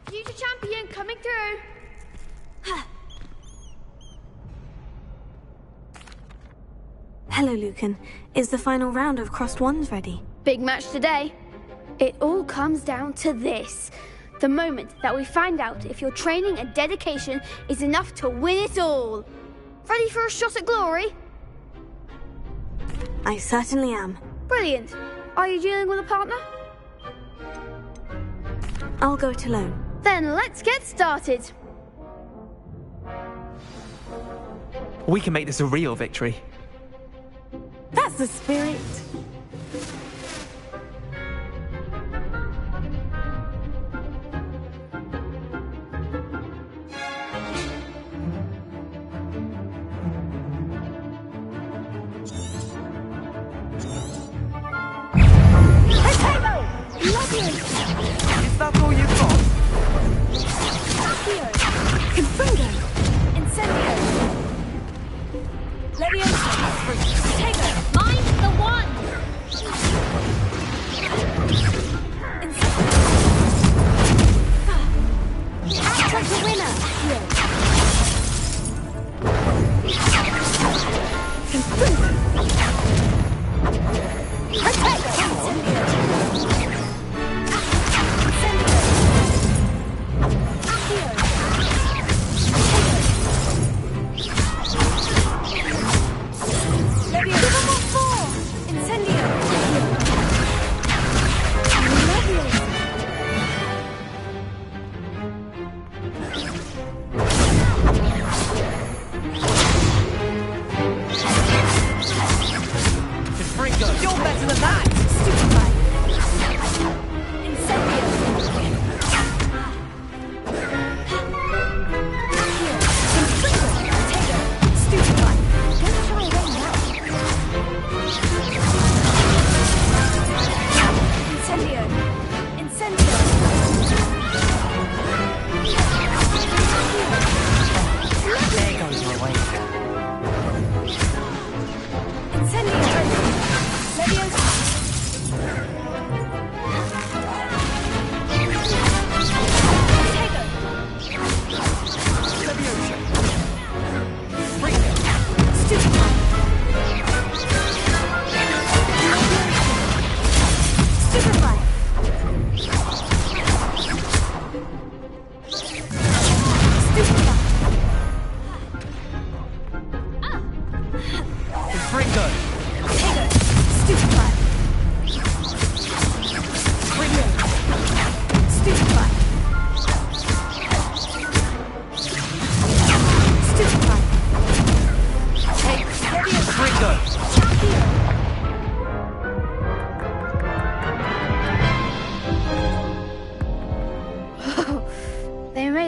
Future champion coming through. Hello, Lucan. Is the final round of Crossed Wands ready? Big match today. It all comes down to this. The moment that we find out if your training and dedication is enough to win it all. Ready for a shot at glory? I certainly am. Brilliant. Are you dealing with a partner? I'll go it alone. Then let's get started. We can make this a real victory. That's the spirit. Is that all you've got? Confringo! Incendio! Leviosa! Tego! Mind the one! Act like a winner! Confringo! Protego! Incendio!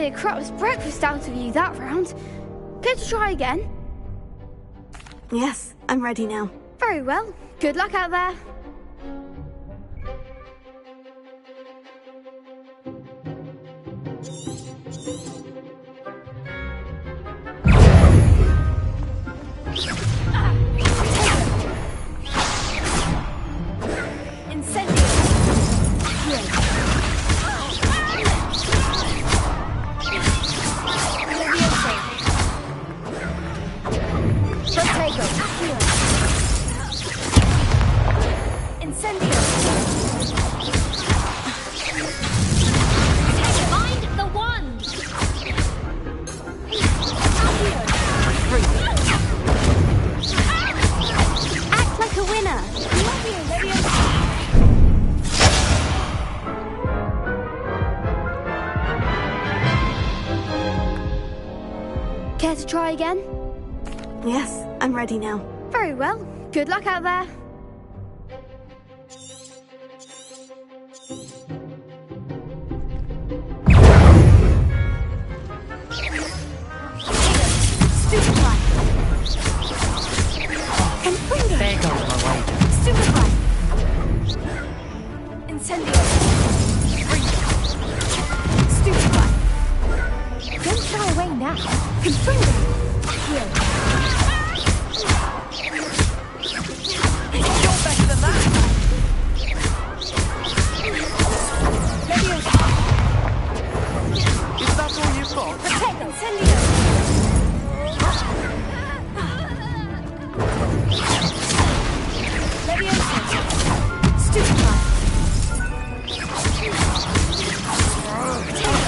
made a crap's breakfast out of you that round. Care to try again? Yes, I'm ready now. Very well. Good luck out there. Care to try again? Yes, I'm ready now. Very well. Good luck out there. There goes my way. Stupefy! Incendio! Stupefy! Don't shy away now. Confringo! Here. You're better than that. Leviosa! Is that all you've got? Protect! Incendio! Leviosa! Stupefy! Come on! Stupefy!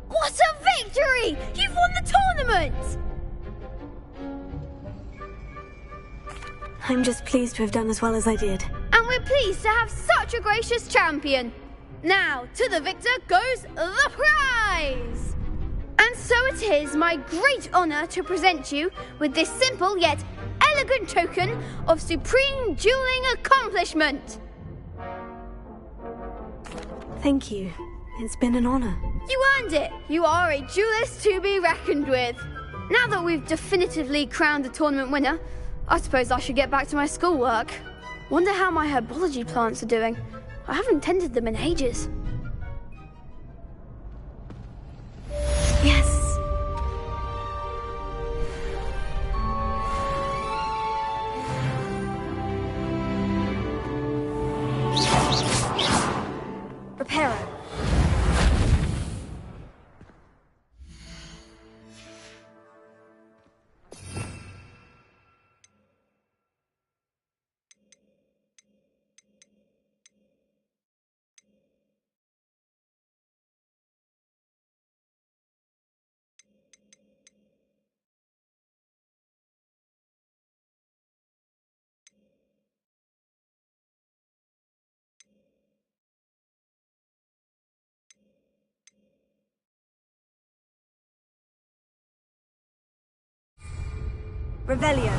What a victory! You've won the tournament! I'm just pleased to have done as well as I did. And we're pleased to have such a gracious champion. Now, to the victor goes the prize! And so it is my great honour to present you with this simple yet elegant token of supreme dueling accomplishment. Thank you. It's been an honour. You earned it. You are a duelist to be reckoned with. Now that we've definitively crowned the tournament winner, I suppose I should get back to my schoolwork. Wonder how my herbology plants are doing. I haven't tended them in ages. Yes. Reparo. Revelio.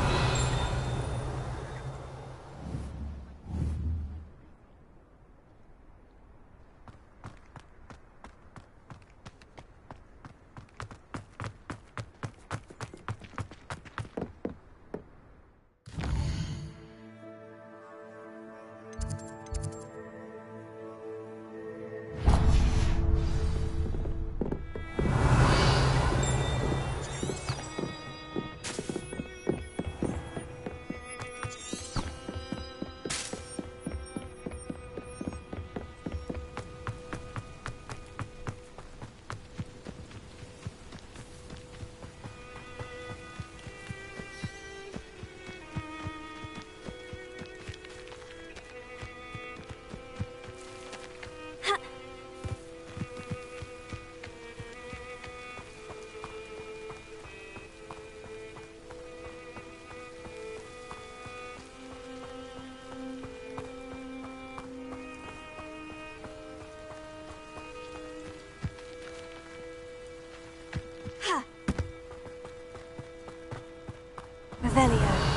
Revelio.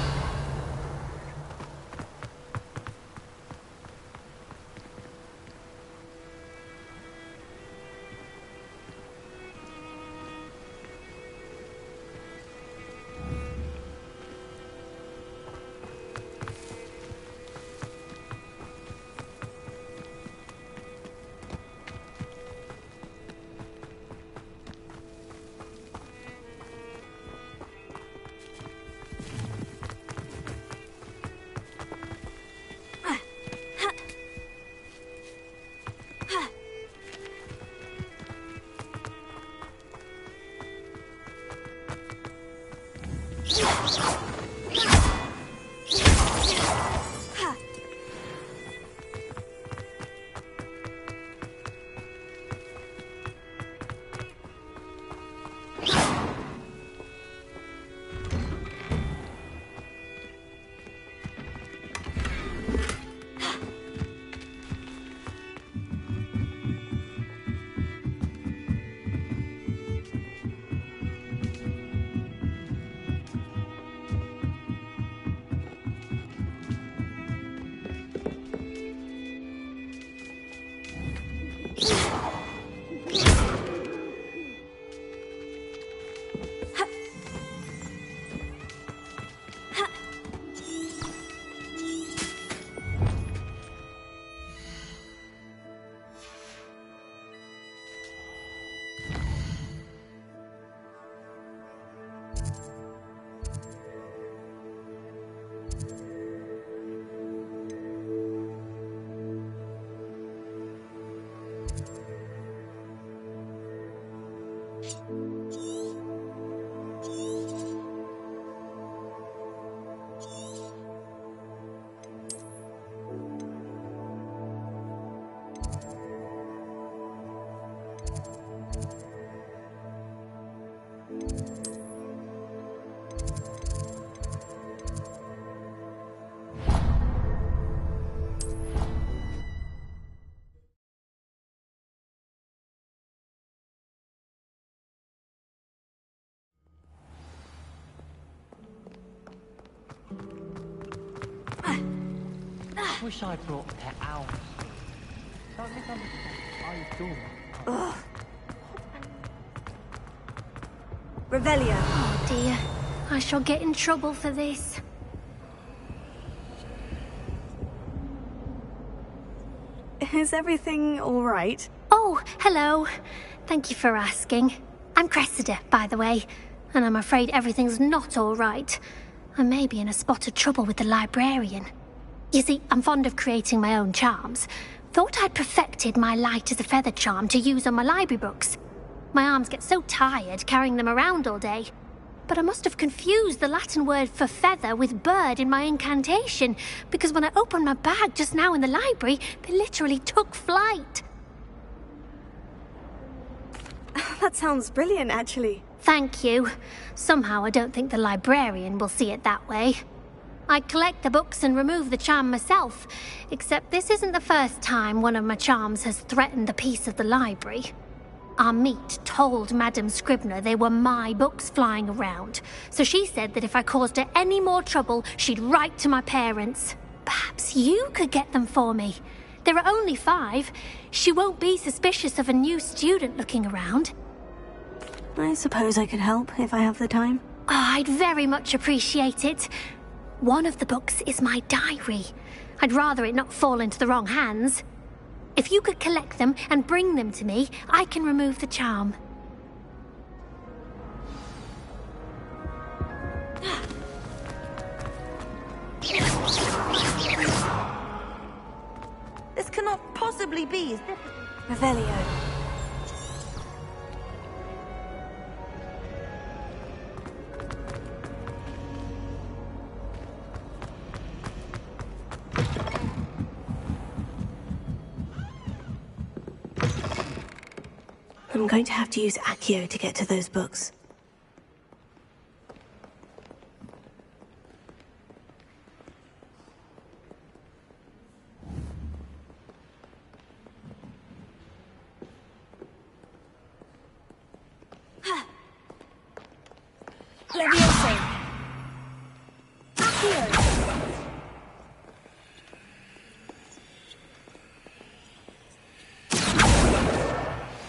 Wish I brought pet owls. Don't think I do. Revelio. Oh dear, I shall get in trouble for this. Is everything all right? Oh, hello. Thank you for asking. I'm Cressida, by the way, and I'm afraid everything's not all right. I may be in a spot of trouble with the librarian. You see, I'm fond of creating my own charms. Thought I'd perfected my light as a feather charm to use on my library books. My arms get so tired carrying them around all day. But I must have confused the Latin word for feather with bird in my incantation, because when I opened my bag just now in the library, they literally took flight. That sounds brilliant, actually. Thank you. Somehow I don't think the librarian will see it that way. I collect the books and remove the charm myself, except this isn't the first time one of my charms has threatened the peace of the library. Our meat told Madame Scribner they were my books flying around, so she said that if I caused her any more trouble, she'd write to my parents. Perhaps you could get them for me. There are only 5. She won't be suspicious of a new student looking around. I suppose I could help if I have the time. Oh, I'd very much appreciate it. One of the books is my diary. I'd rather it not fall into the wrong hands. If you could collect them and bring them to me, I can remove the charm. This cannot possibly be, is this? Revelio. I'm going to have to use Accio to get to those books. Leviosa! Accio!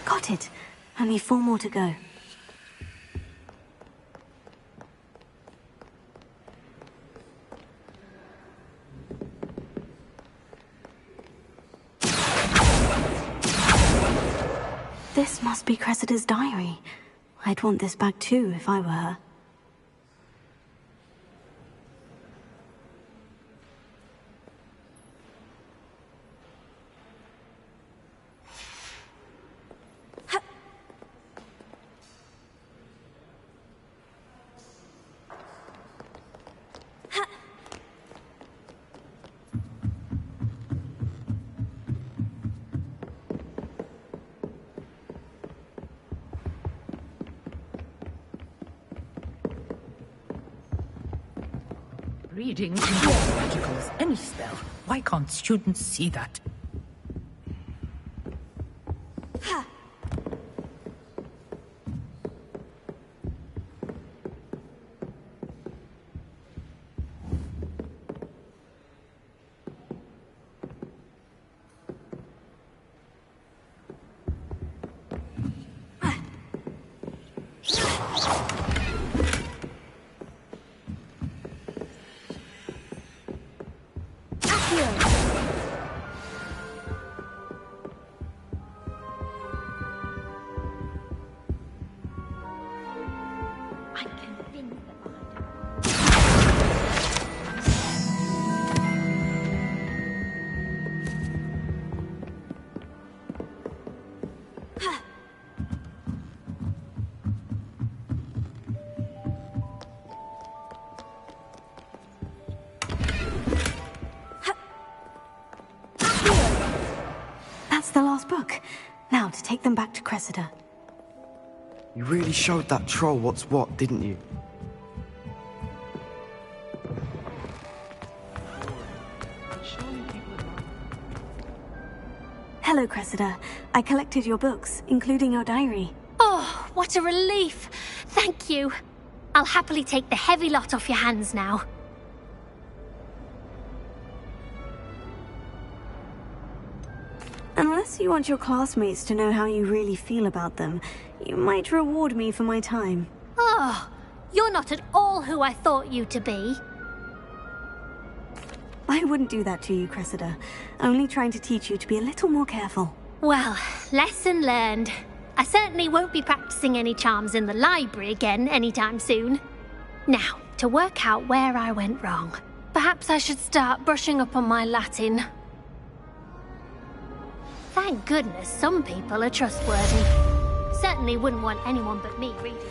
Got it. Only 4 more to go. This must be Cressida's diary. I'd want this back too if I were her. Reading can be as magical as any spell. Why can't students see that? That's the last book. Now to take them back to Cressida. You really showed that troll what's what, didn't you? Hello, Cressida. I collected your books, including your diary. Oh, what a relief. Thank you. I'll happily take the heavy lot off your hands now. Unless you want your classmates to know how you really feel about them, you might reward me for my time. Oh, you're not at all who I thought you to be. I wouldn't do that to you, Cressida. Only trying to teach you to be a little more careful. Well, lesson learned. I certainly won't be practicing any charms in the library again anytime soon. Now, to work out where I went wrong. Perhaps I should start brushing up on my Latin. Thank goodness some people are trustworthy. Certainly wouldn't want anyone but me reading that.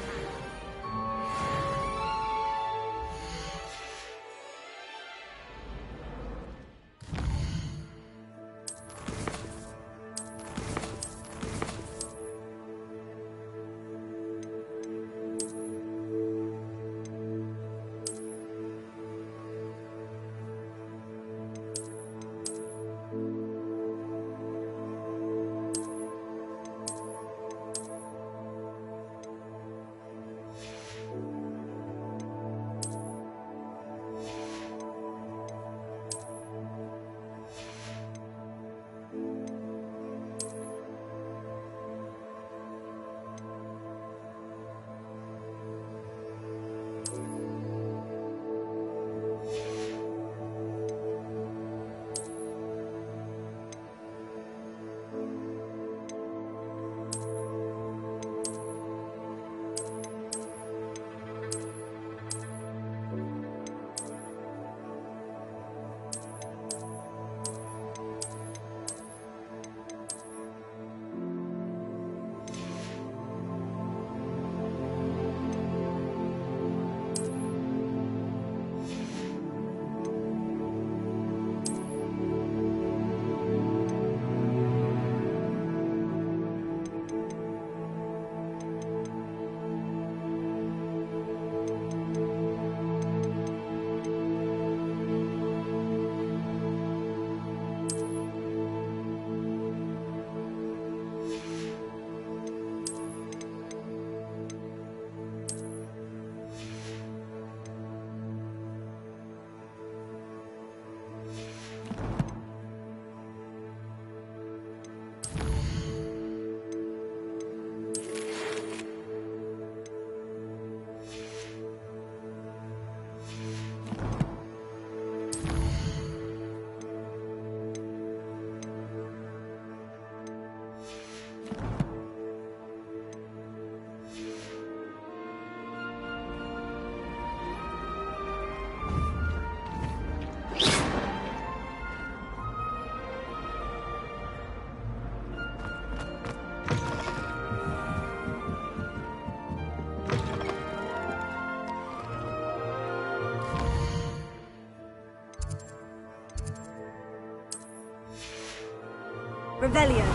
Revelio.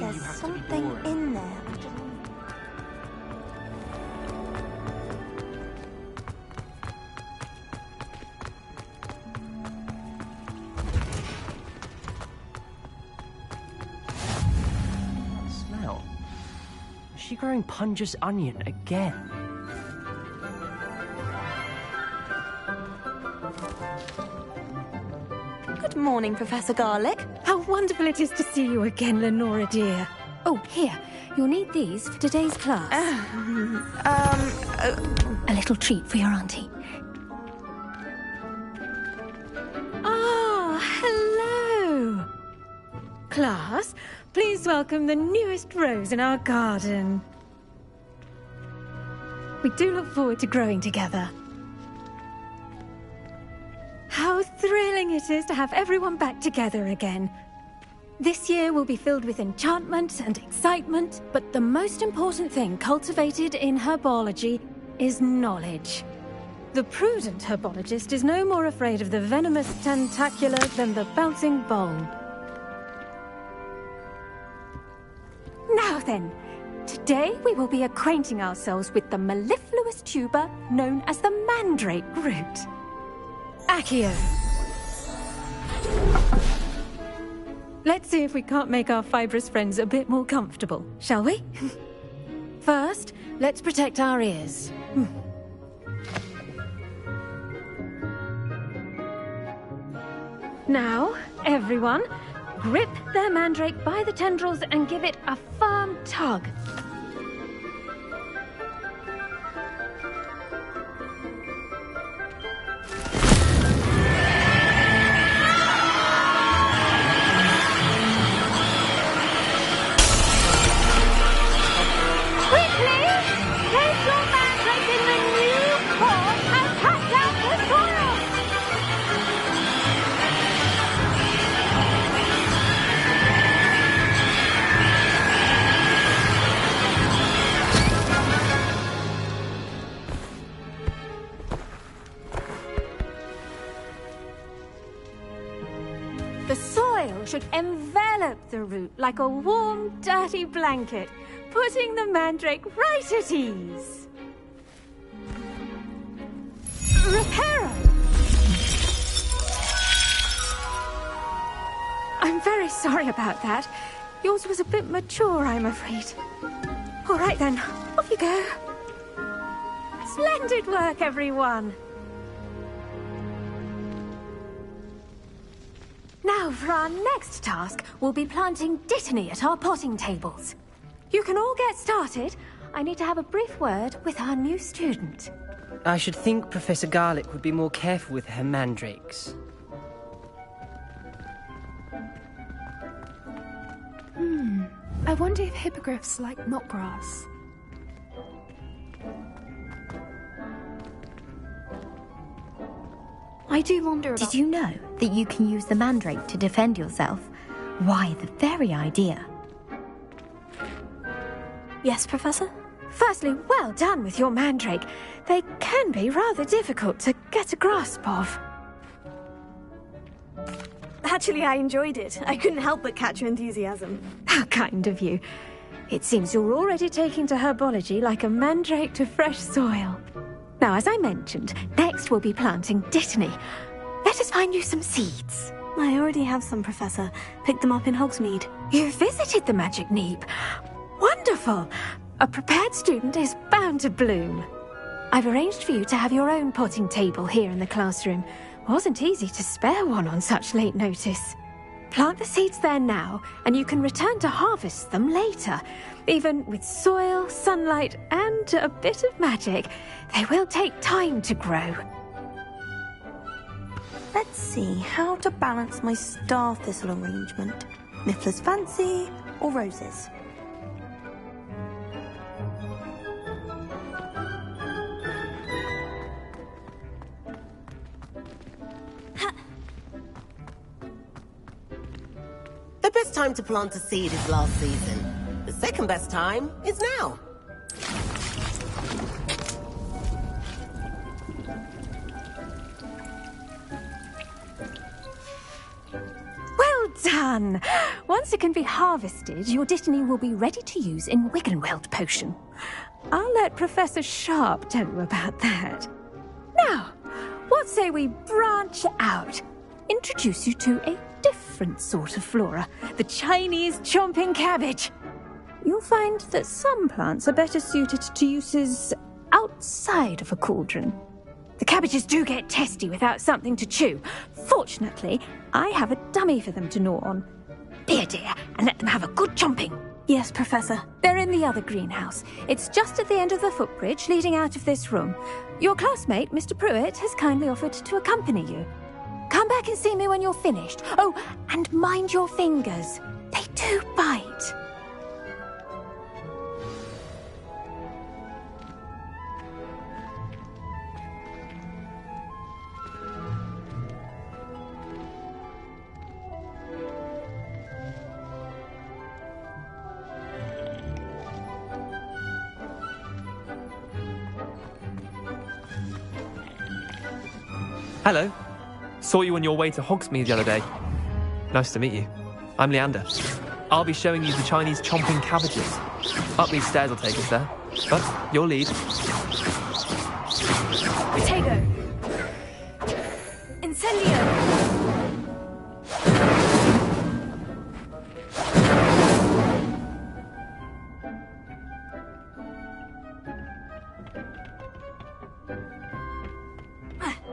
There's something in there. Smell. Is she growing Punja's onion again? Good morning, Professor Garlic. How wonderful it is to see you again, Lenora dear. Oh, here. You'll need these for today's class. A little treat for your auntie. Ah, hello. Class, please welcome the newest rose in our garden. We do look forward to growing together. How thrilling it is to have everyone back together again. This year will be filled with enchantment and excitement, but the most important thing cultivated in herbology is knowledge. The prudent herbologist is no more afraid of the venomous tentacula than the bouncing bulb. Now then, today we will be acquainting ourselves with the mellifluous tuber known as the mandrake root. Accio. Let's see if we can't make our fibrous friends a bit more comfortable, shall we? First, let's protect our ears. Now, everyone, grip their mandrake by the tendrils and give it a firm tug. The soil should envelop the root like a warm, dirty blanket, putting the mandrake right at ease. Reparo! I'm very sorry about that. Yours was a bit mature, I'm afraid. All right then, off you go. Splendid work, everyone. Now, for our next task, we'll be planting dittany at our potting tables. You can all get started. I need to have a brief word with our new student. I should think Professor Garlic would be more careful with her mandrakes. I wonder if hippogriffs like knotgrass. I do wonder about... Did you know that you can use the mandrake to defend yourself? Why, the very idea. Yes, Professor? Firstly, well done with your mandrake. They can be rather difficult to get a grasp of. Actually, I enjoyed it. I couldn't help but catch your enthusiasm. How kind of you. It seems you're already taking to herbology like a mandrake to fresh soil. Now, as I mentioned, next we'll be planting dittany. Let us find you some seeds. I already have some, Professor. Picked them up in Hogsmeade. You visited the Magic Neep. Wonderful! A prepared student is bound to bloom. I've arranged for you to have your own potting table here in the classroom. Wasn't easy to spare one on such late notice. Plant the seeds there now, and you can return to harvest them later. Even with soil, sunlight, and a bit of magic, they will take time to grow. Let's see how to balance my star thistle arrangement. Miffler's Fancy or roses? best time to plant a seed is last season. The second best time is now. Well done! Once it can be harvested, your Dittany will be ready to use in Wiggenweld potion. I'll let Professor Sharp tell you about that. Now, what say we branch out? Introduce you to a different sort of flora, the Chinese chomping cabbage. You'll find that some plants are better suited to uses outside of a cauldron. The cabbages do get testy without something to chew. Fortunately, I have a dummy for them to gnaw on. Be a dear and let them have a good chomping. Yes, Professor. They're in the other greenhouse. It's just at the end of the footbridge leading out of this room. Your classmate, Mr. Pruitt, has kindly offered to accompany you. Come back and see me when you're finished. Oh, and mind your fingers. They do bite. Hello. Saw you on your way to Hogsmeade the other day. Nice to meet you. I'm Leander. I'll be showing you the Chinese chomping cabbages. Up these stairs will take us there. But your lead. Potato! Incendio!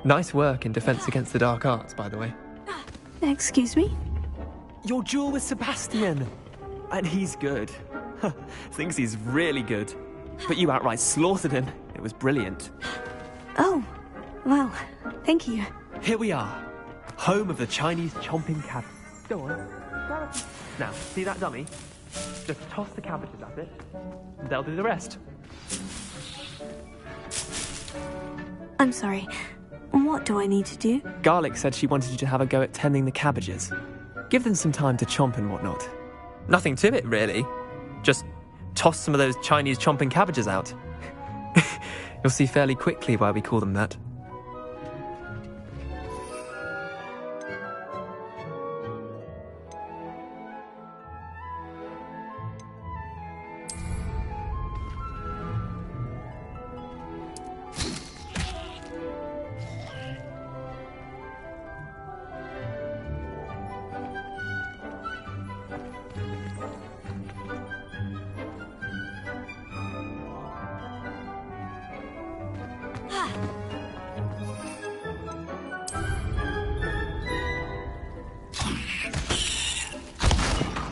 Nice work in Defense Against the Dark Arts, by the way. Excuse me? Your duel with Sebastian! And he's good. Thinks he's really good. But you outright slaughtered him. It was brilliant. Oh, well, thank you. Here we are. Home of the Chinese chomping cabbage. Go on. Now, see that dummy? Just toss the cabbages at it. And they'll do the rest. I'm sorry. What do I need to do? Garlic said she wanted you to have a go at tending the cabbages. Give them some time to chomp and whatnot. Nothing to it, really. Just toss some of those Chinese chomping cabbages out. You'll see fairly quickly why we call them that.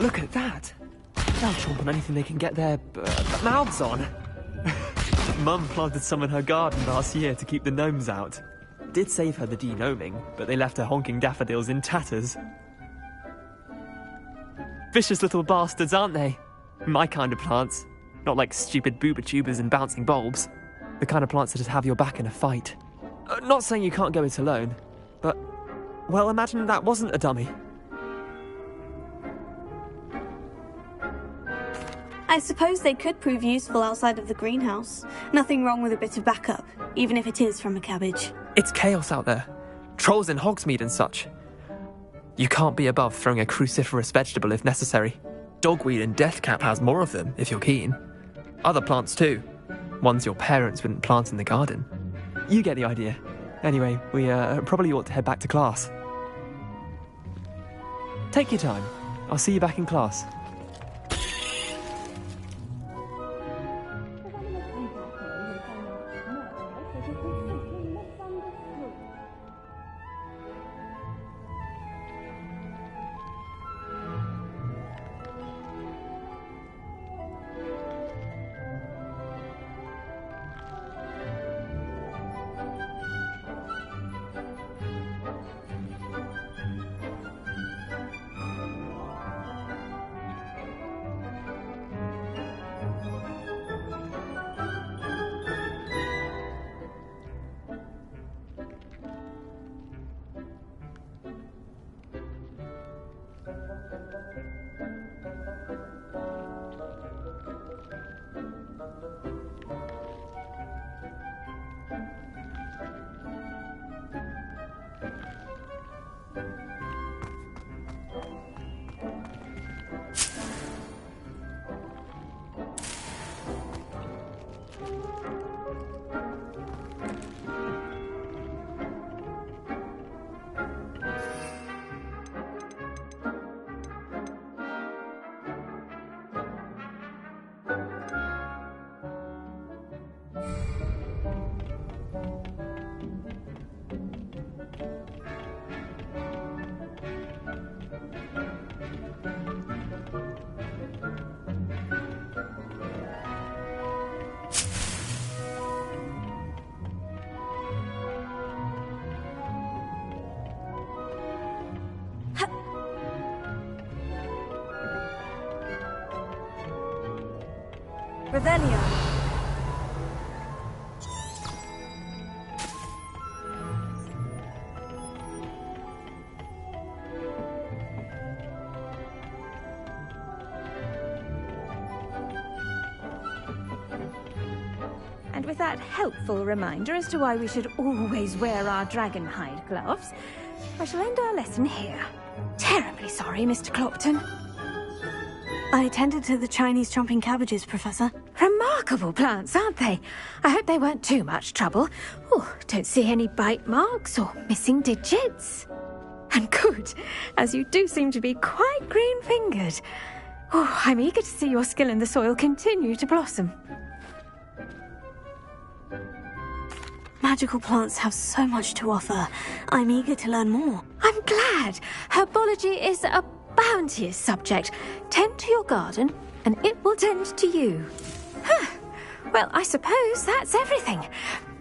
Look at that! They'll chomp on anything they can get their mouths on. Mum planted some in her garden last year to keep the gnomes out. Did save her the de-gnoming, but they left her honking daffodils in tatters. Vicious little bastards, aren't they? My kind of plants. Not like stupid booba tubers and bouncing bulbs. The kind of plants that just have your back in a fight. Not saying you can't go it alone, but, well, imagine that wasn't a dummy. I suppose they could prove useful outside of the greenhouse. Nothing wrong with a bit of backup, even if it is from a cabbage. It's chaos out there. Trolls in Hogsmeade and such. You can't be above throwing a cruciferous vegetable if necessary. Dogweed and deathcap has more of them, if you're keen. Other plants too. Ones your parents wouldn't plant in the garden. You get the idea. Anyway, we probably ought to head back to class. Take your time. I'll see you back in class. Revelio. And with that helpful reminder as to why we should always wear our dragon hide gloves, I shall end our lesson here. Terribly sorry, Mr. Clopton. I attended to the Chinese chomping cabbages, Professor. Remarkable plants, aren't they? I hope they weren't too much trouble. Oh, don't see any bite marks or missing digits. And good, as you do seem to be quite green-fingered. Oh, I'm eager to see your skill in the soil continue to blossom. Magical plants have so much to offer. I'm eager to learn more. I'm glad. Herbology is a bounteous subject. Tend to your garden, and it will tend to you. Huh. Well, I suppose that's everything.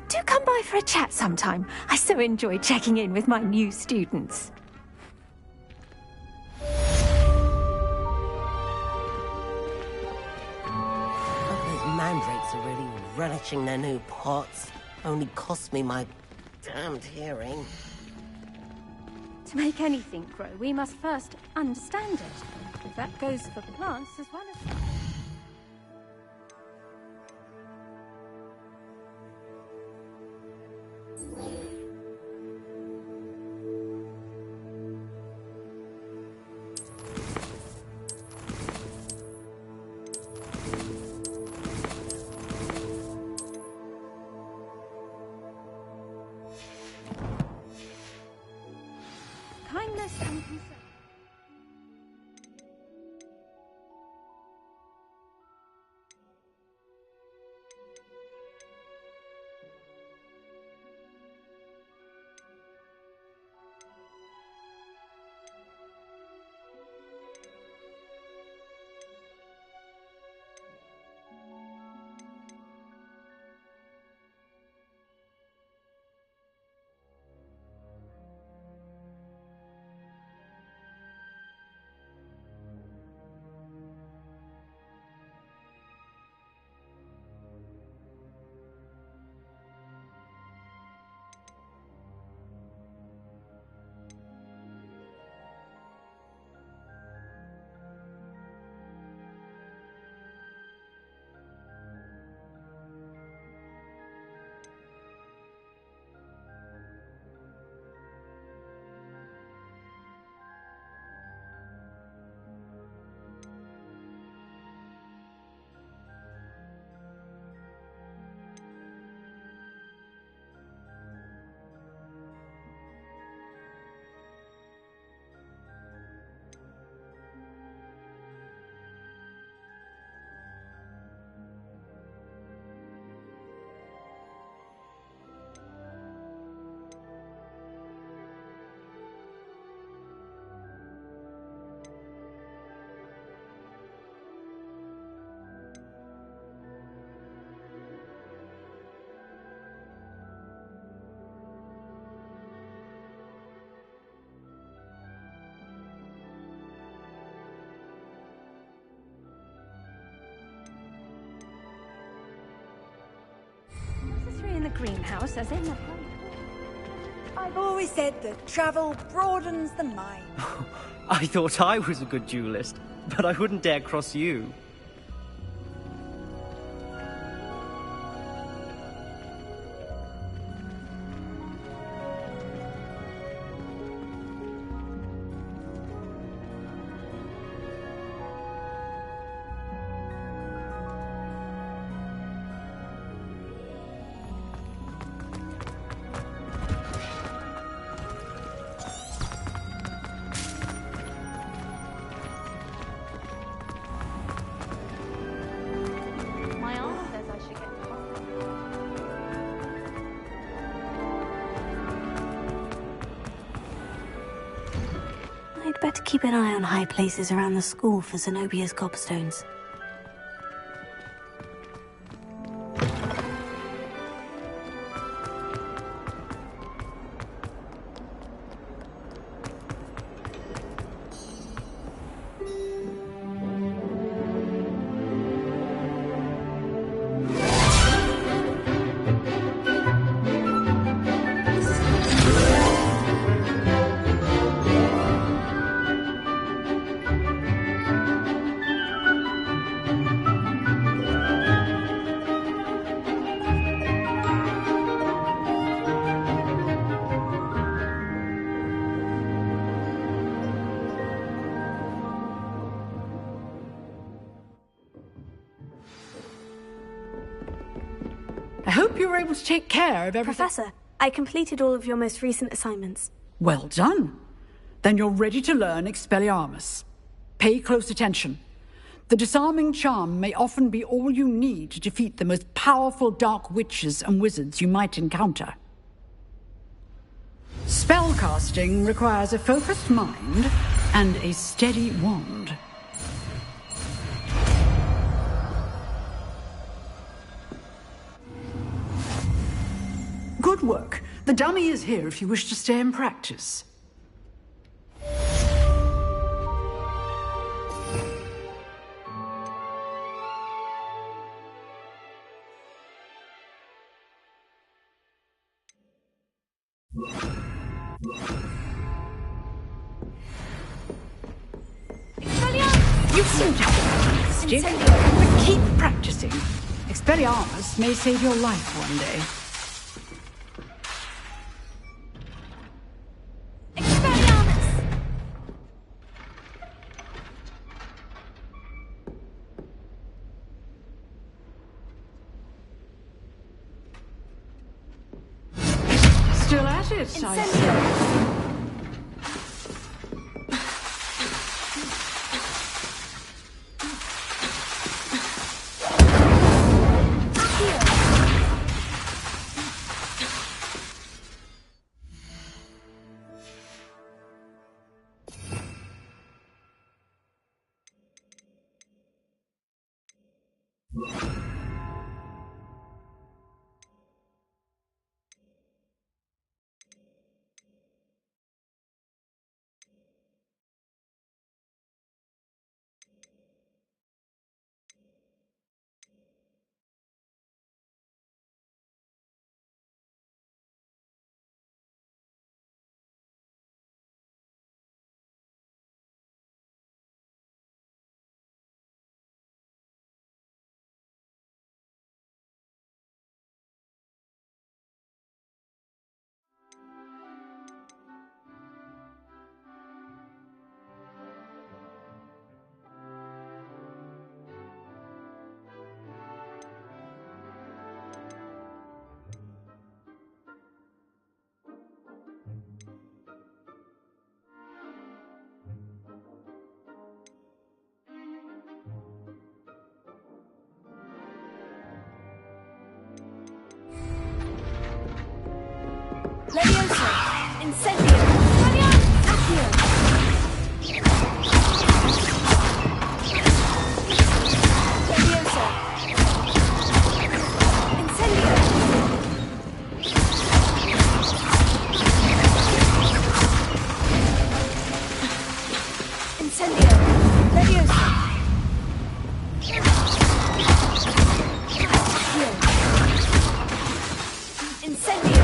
Do come by for a chat sometime. I so enjoy checking in with my new students. Those mandrakes are really relishing their new pots. Only cost me my damned hearing. To make anything grow, we must first understand it. If that goes for plants as well as... kindness and concern. In the greenhouse, as in the... I've always said that travel broadens the mind. I thought I was a good duelist, but I wouldn't dare cross you. I'd better keep an eye on high places around the school for Zenobia's cobstones. hope you were able to take care of everything. Professor, I completed all of your most recent assignments. Well done. Then you're ready to learn Expelliarmus. Pay close attention. The disarming charm may often be all you need to defeat the most powerful dark witches and wizards you might encounter. Spellcasting requires a focused mind and a steady wand. Good work. The dummy is here if you wish to stay and practice. You seem to have a stick, but keep practicing. Expelliarmus may save your life one day. Still at it, I see. Leviosa! Incendio! Accio! Leviosa! Incendio! Incendio! Leviosa! Accio! Incendio!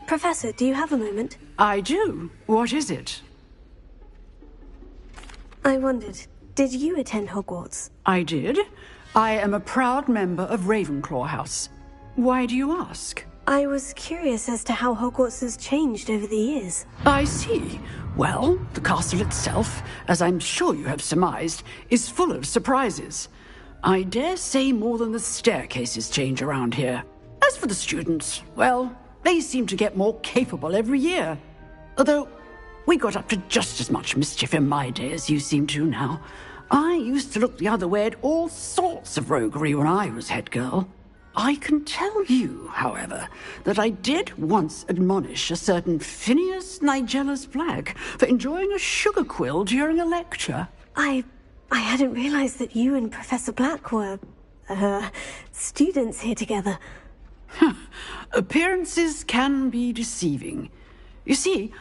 Professor, do you have a moment? I do. What is it? I wondered, did you attend Hogwarts? I did. I am a proud member of Ravenclaw House. Why do you ask? I was curious as to how Hogwarts has changed over the years. I see. Well, the castle itself, as I'm sure you have surmised, is full of surprises. I dare say more than the staircases change around here. As for the students, well, they seem to get more capable every year. Although, we got up to just as much mischief in my day as you seem to now. I used to look the other way at all sorts of roguery when I was head girl. I can tell you, however, that I did once admonish a certain Phineas Nigellus Black for enjoying a sugar quill during a lecture. I hadn't realized that you and Professor Black were students here together. Appearances can be deceiving. You see,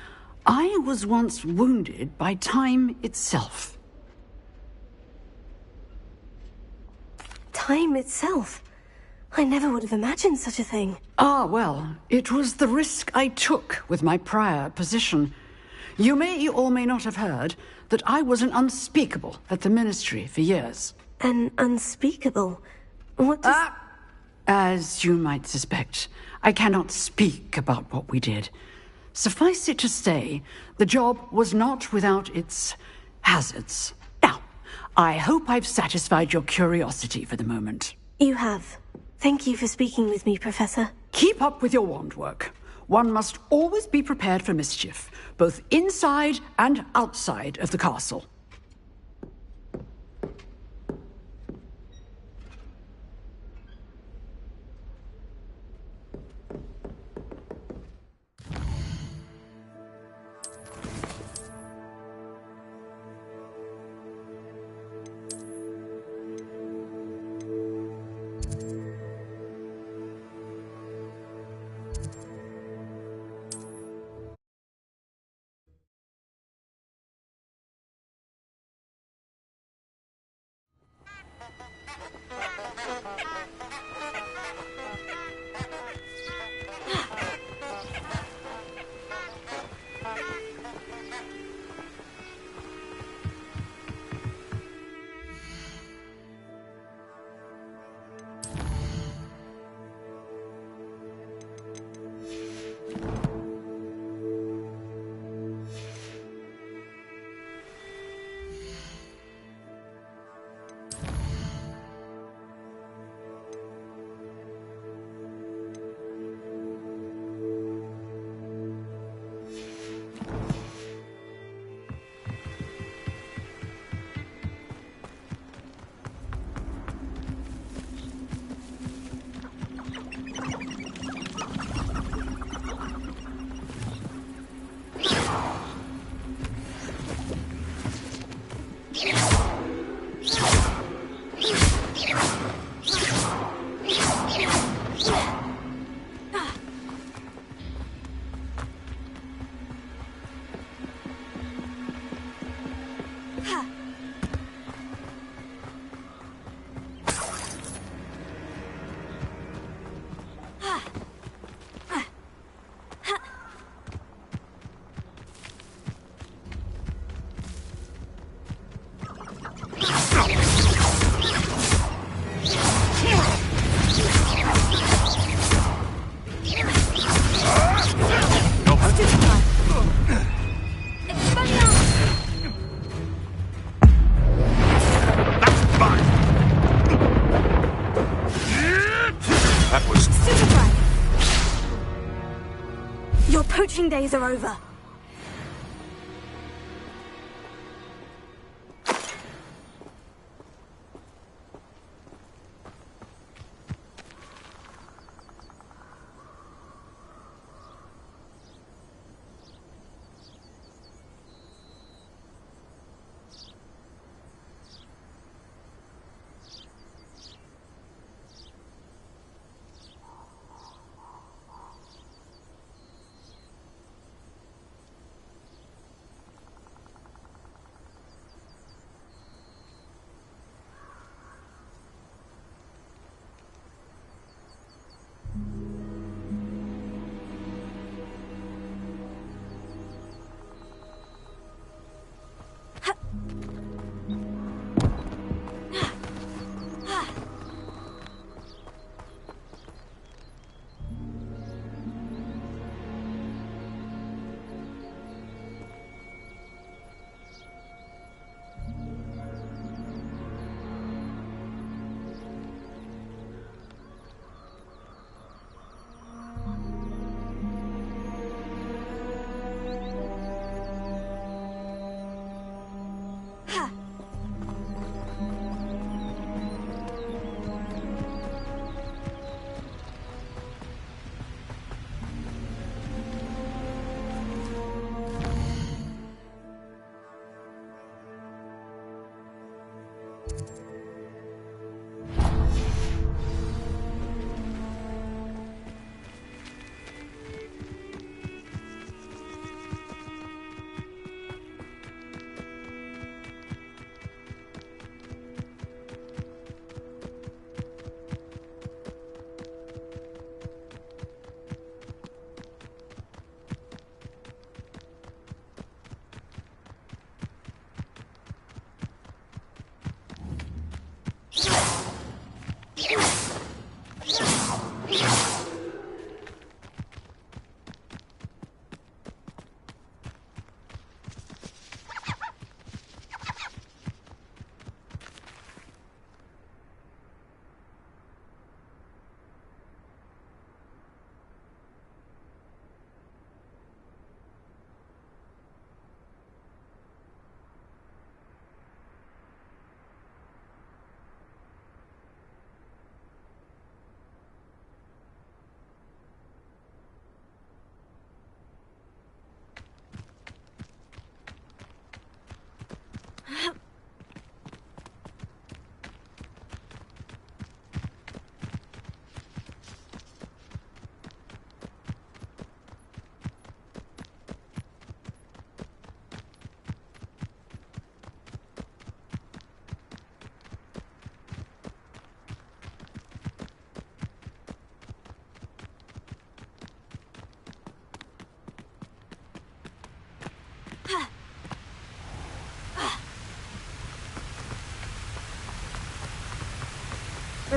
I was once wounded by time itself. Time itself? I never would have imagined such a thing. Ah, well, it was the risk I took with my prior position. You may or may not have heard that I was an unspeakable at the Ministry for years. An unspeakable? What does... As you might suspect, I cannot speak about what we did. Suffice it to say, the job was not without its hazards. Now, I hope I've satisfied your curiosity for the moment. You have. Thank you for speaking with me, Professor. Keep up with your wand work. One must always be prepared for mischief, both inside and outside of the castle. Poaching days are over.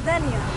Revelio.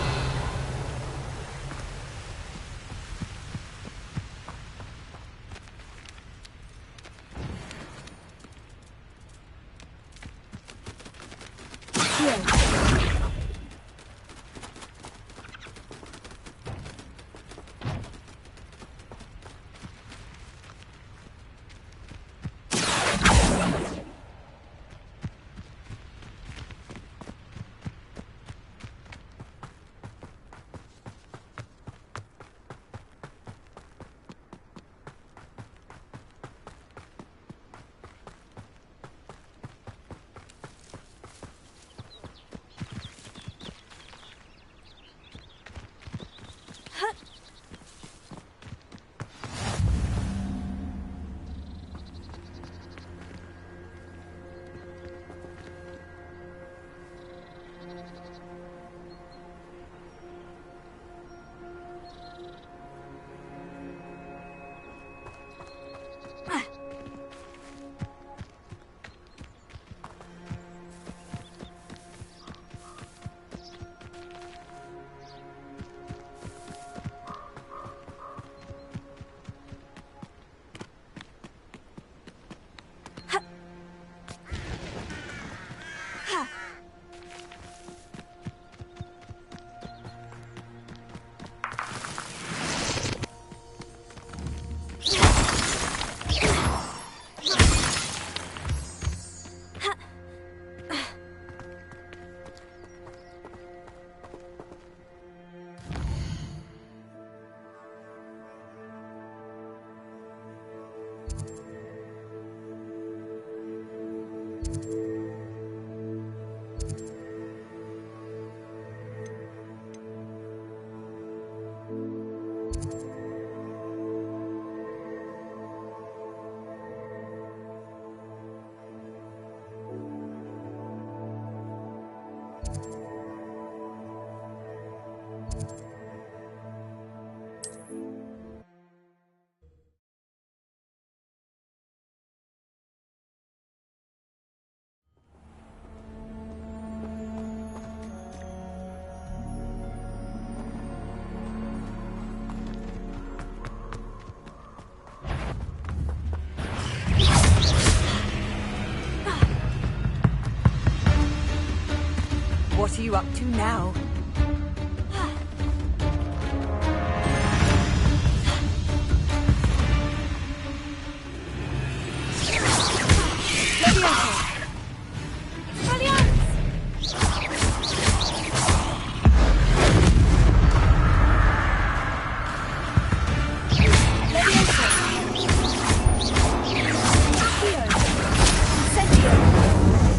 What are you up to now?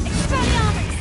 Expelliarmus!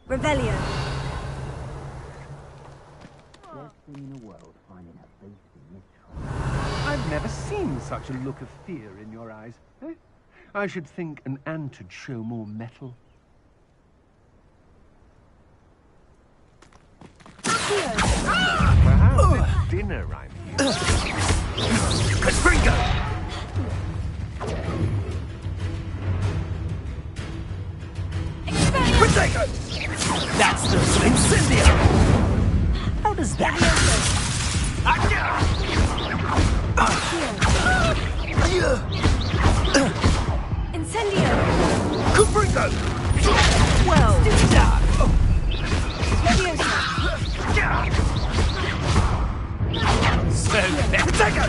Revelio. I've never seen such a look of fear in your eyes. Eh? I should think an ant would show more mettle. Perhaps it's dinner I'm here. Caspringo! Protego! That's the Incendio! How does that? Incendio! Caspringo! Well done! So Protego!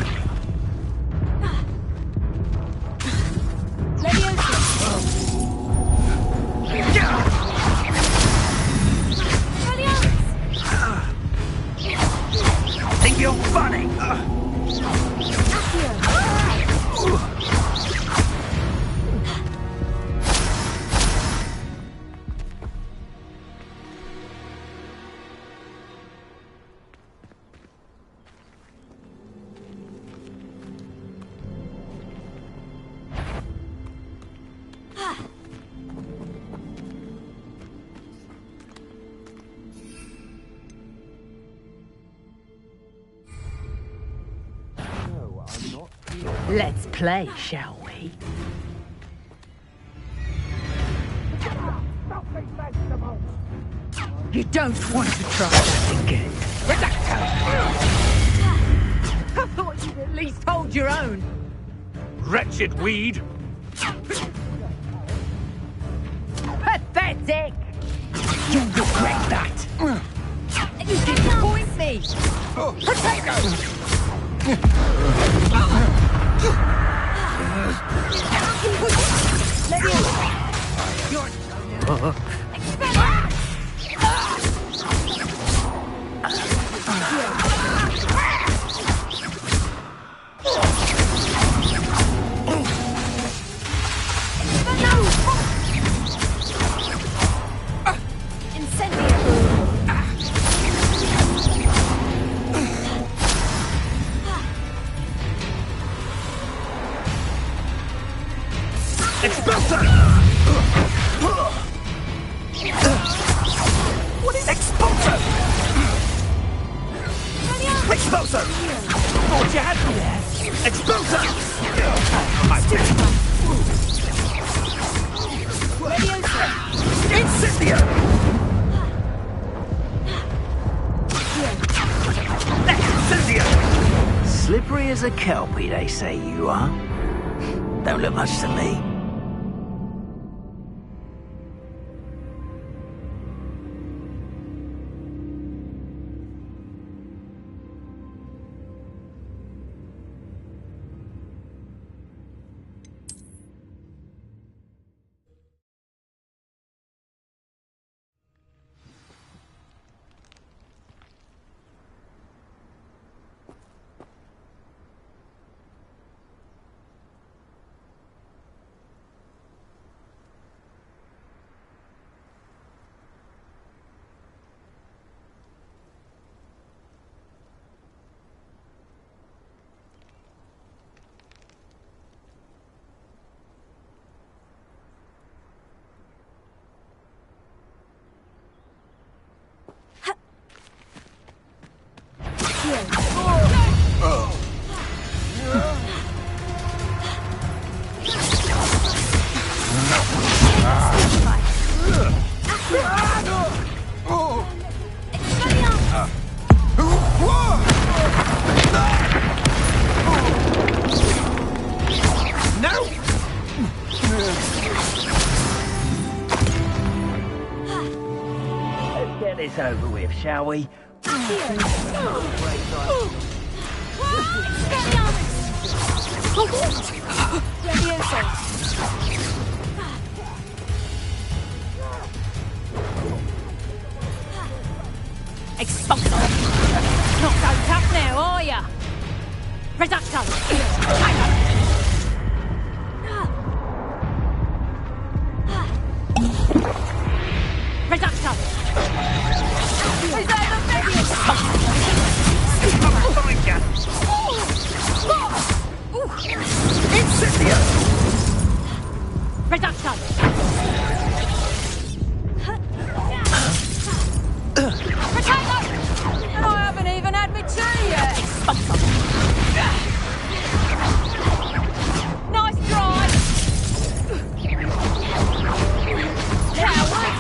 Think you're funny? Let's play, shall we? You don't want to try that again. Redacto! I thought you'd at least hold your own. Wretched weed! Pathetic! You'll regret that! You disappoint me! Potato! What is Expulso? Expulso! Thought you had me there. Expulso! Incendio! Incendio! Slippery as a kelpie, they say you are. Don't look much to me. Let's get this over with, shall we? Expulso! Not so tough now, are ya? Redacto! Redacto! Incendio! Reduction! Potato! And I haven't even had my tea yet. Nice try. Coward!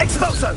Expulso!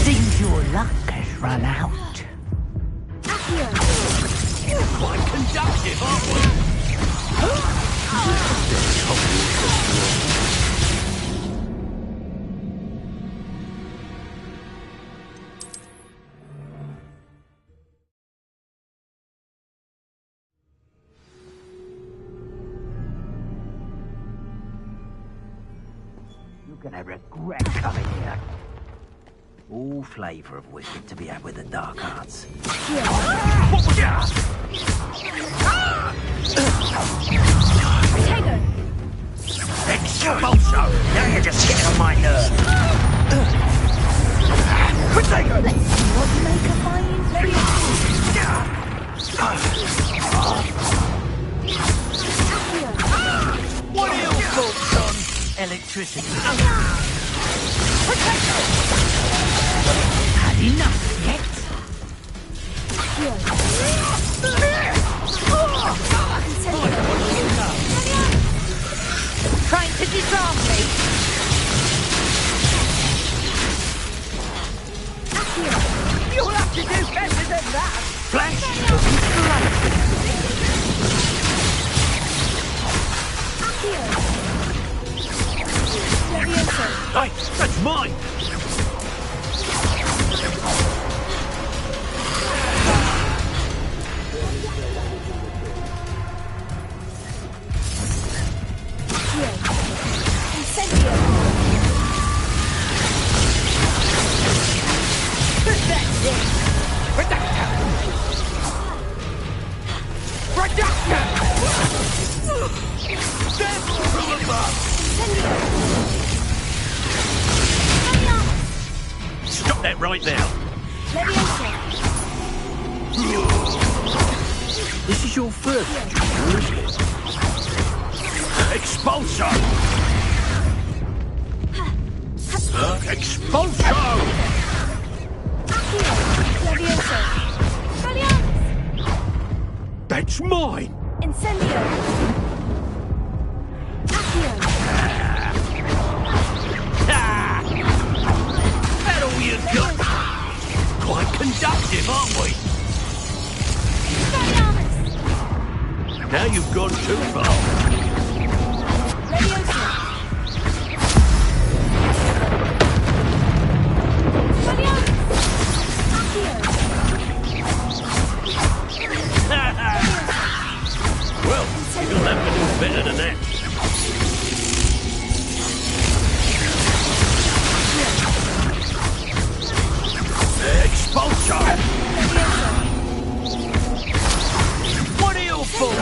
Seems your luck has run out. Quite conductive, aren't we? You're gonna regret coming here. All flavour of wicked to be had with the dark arts. Expulso! Now you're just getting on my nerves. Potato! Let's see what you make of my What are your thoughts on electricity? Had enough yet? Trying to disarm me? You'll have to do better than that. Flash! Hey, that's mine! Stop that right now! This is your first duel, isn't it? Expulso! Expulso! That's mine! That all you got? Quite conductive, aren't we? Now you've gone too far. Well, you'll have to do better than that. Expulso! What are you for?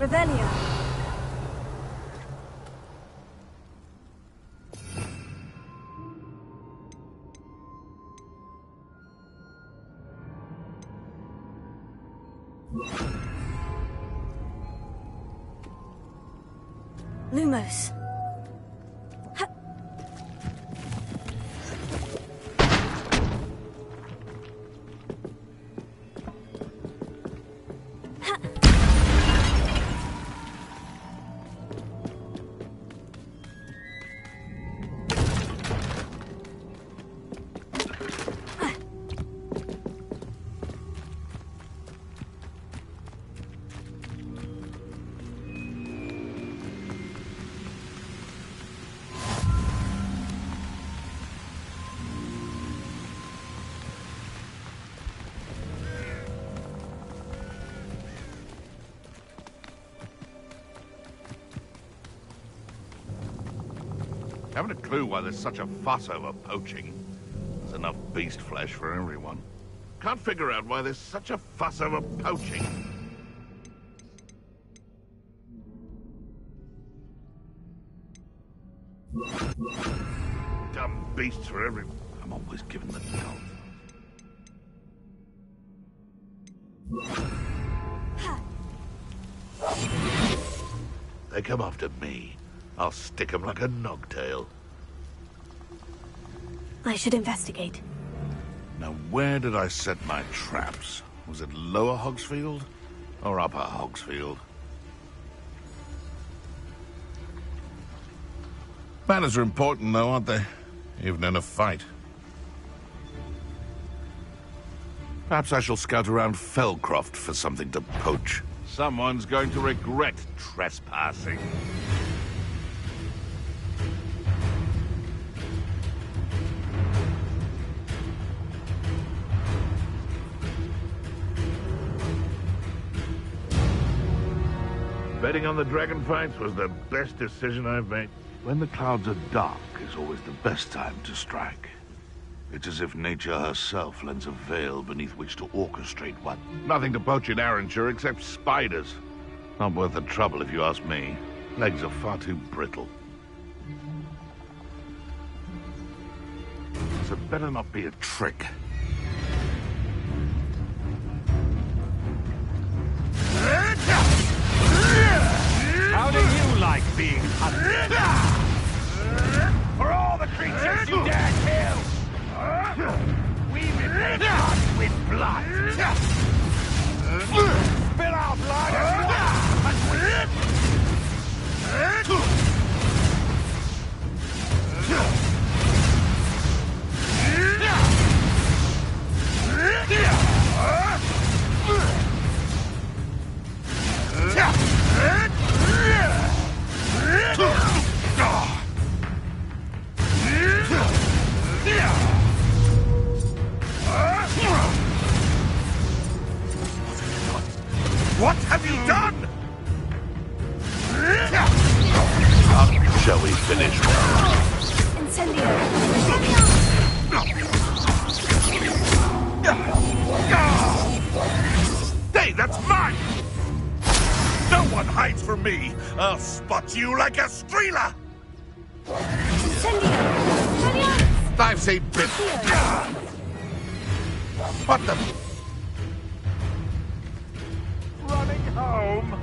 Revelio. Lumos. Haven't a clue why there's such a fuss over poaching. There's enough beast flesh for everyone. Can't figure out why there's such a fuss over poaching. Dumb beasts for everyone. I'm always giving the dull. They come after me. I'll stick 'em like a nogtail. I should investigate. Now, where did I set my traps? Was it Lower Hogsfield or Upper Hogsfield? Manners are important, though, aren't they? Even in a fight. Perhaps I shall scout around Felcroft for something to poach. Someone's going to regret trespassing. Betting on the dragon fights was the best decision I've made. When the clouds are dark is always the best time to strike. It's as if nature herself lends a veil beneath which to orchestrate one. Nothing to poach in Arranshire except spiders. Not worth the trouble if you ask me. Legs are far too brittle. So better not be a trick. How do you like being hunted? For all the creatures you dare kill! We repay blood with blood! Spill our blood as you want! finish. Incendio! Hey, that's mine! No one hides from me! I'll spot you like a streeler! I've seen bit. What the? Running home?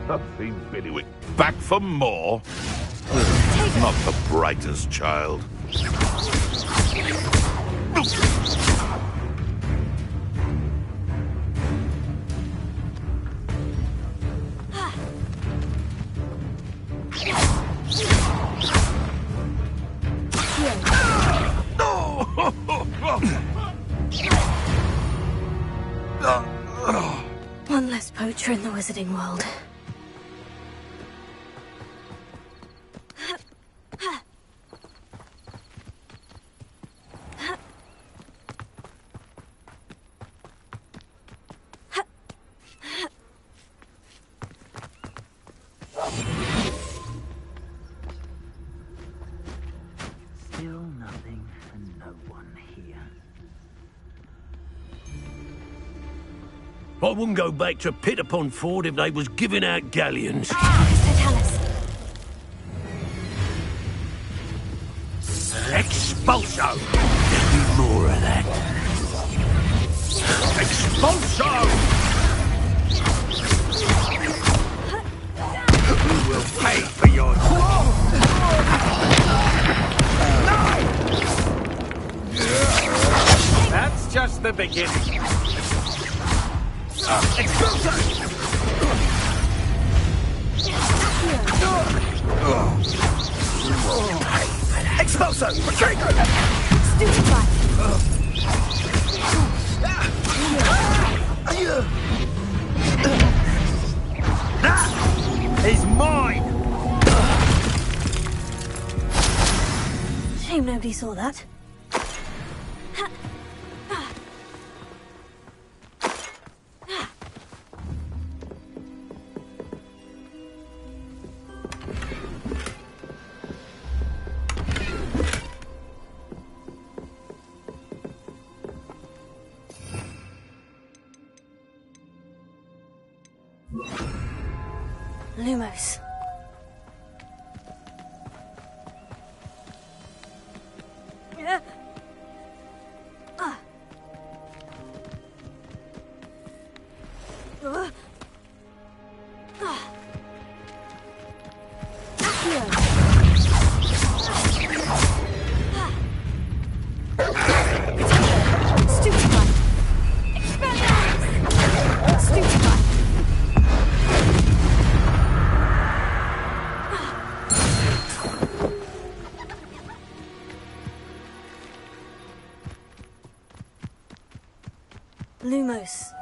I've seen Biddywick. Back for more? Not the brightest child. One less poacher in the wizarding world. Still nothing and no one here. I wouldn't go back to Pit upon Ford if they was giving out galleons. Expulso! There'll be more of that. Expulso! You will pay for your... That's just the beginning. Expulso! Expulso! Retreat! That is mine! Shame nobody saw that. Lumos. Lumos.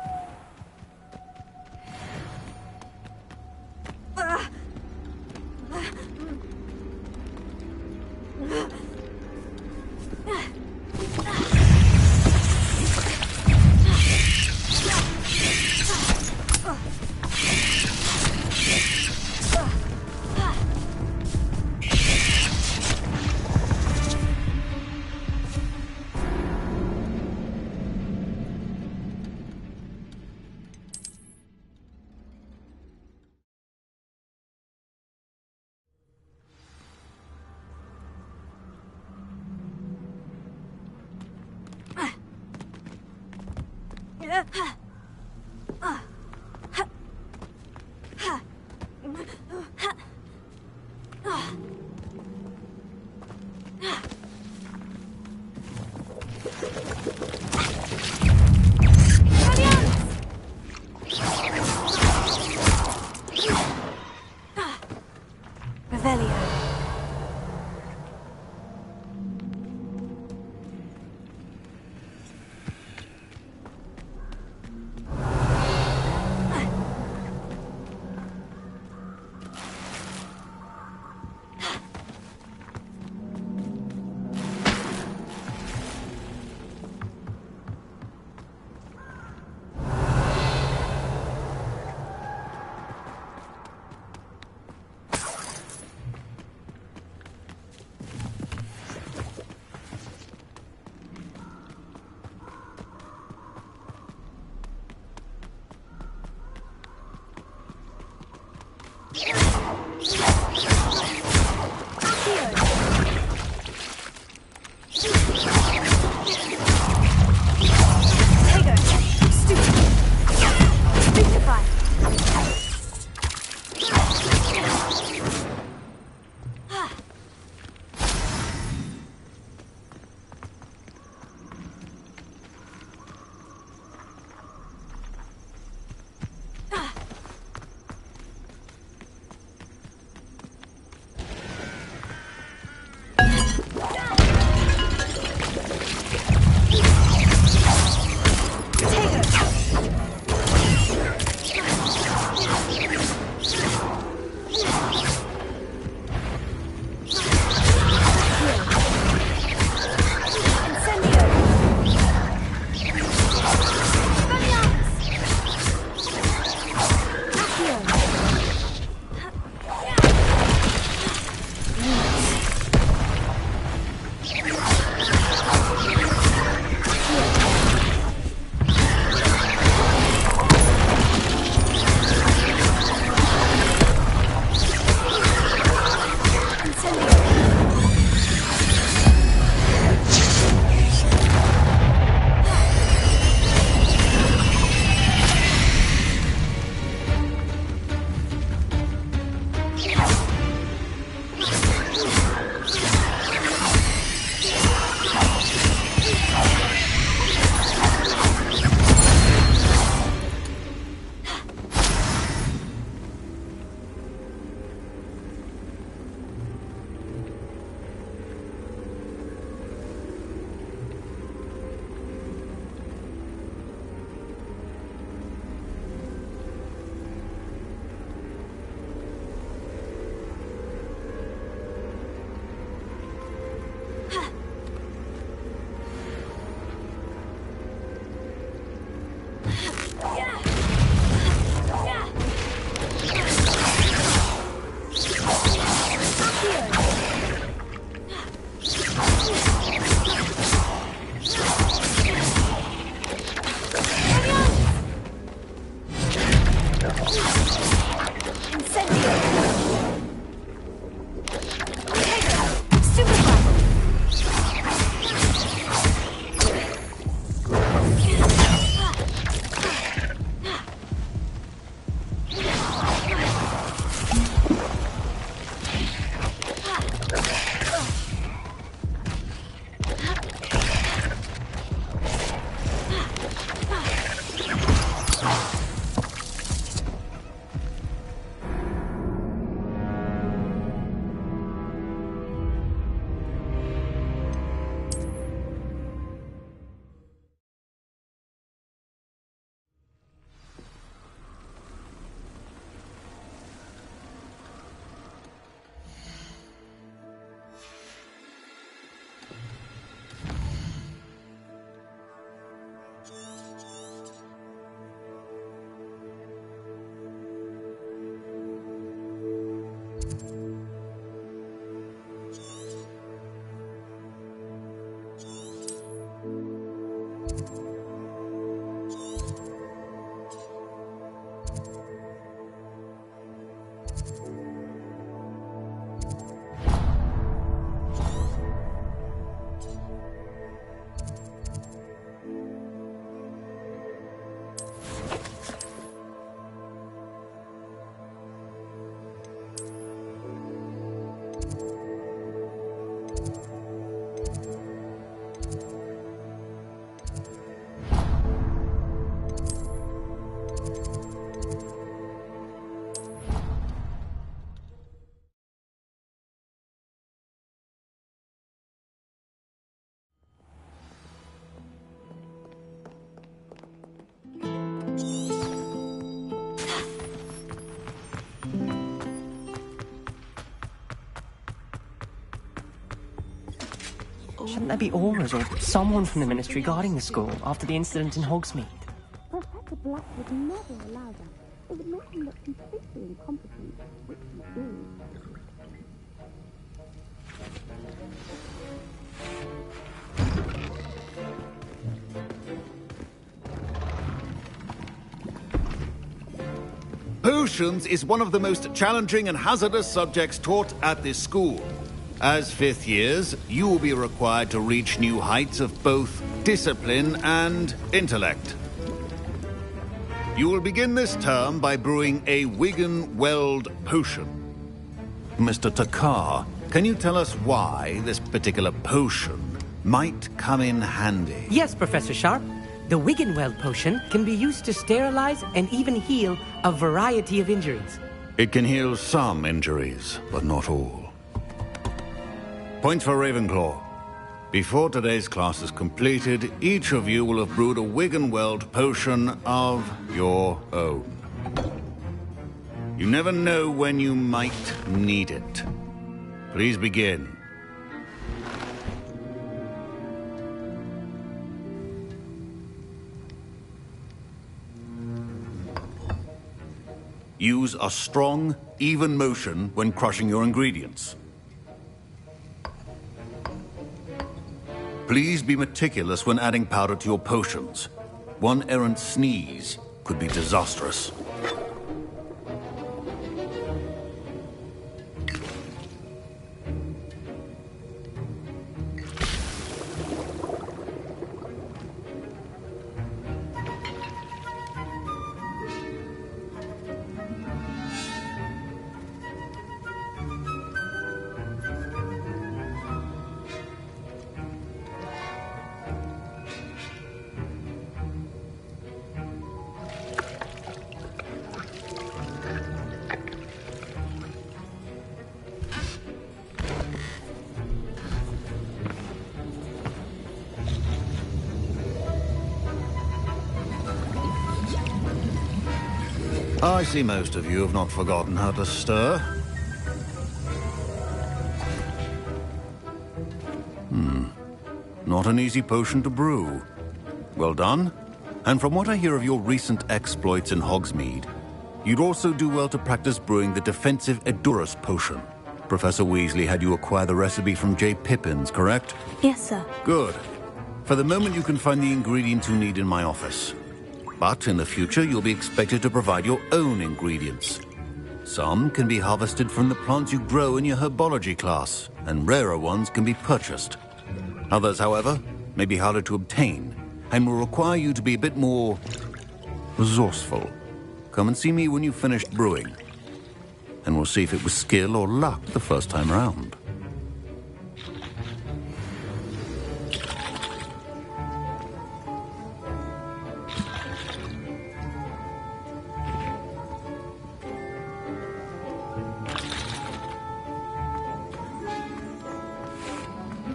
Shouldn't there be Aurors or someone from the Ministry guarding the school after the incident in Hogsmeade? Professor Black would never allow that. It would make him look completely incompetent, which he is. Potions is one of the most challenging and hazardous subjects taught at this school. As fifth years, you will be required to reach new heights of both discipline and intellect. You will begin this term by brewing a Wigan-Weld potion. Mr. Takar, can you tell us why this particular potion might come in handy? Yes, Professor Sharp. The Wigan-Weld potion can be used to sterilize and even heal a variety of injuries. It can heal some injuries, but not all. Points for Ravenclaw. Before today's class is completed, each of you will have brewed a Wigan-Weld potion of your own. You never know when you might need it. Please begin. Use a strong, even motion when crushing your ingredients. Please be meticulous when adding powder to your potions. One errant sneeze could be disastrous. I see most of you have not forgotten how to stir. Not an easy potion to brew. Well done. And from what I hear of your recent exploits in Hogsmeade, you'd also do well to practice brewing the defensive Edurus potion. Professor Weasley had you acquire the recipe from J. Pippin's, correct? Yes, sir. Good. For the moment, you can find the ingredients you need in my office. But in the future, you'll be expected to provide your own ingredients. Some can be harvested from the plants you grow in your herbology class, and rarer ones can be purchased. Others, however, may be harder to obtain, and will require you to be a bit more resourceful. Come and see me when you've finished brewing, and we'll see if it was skill or luck the first time round.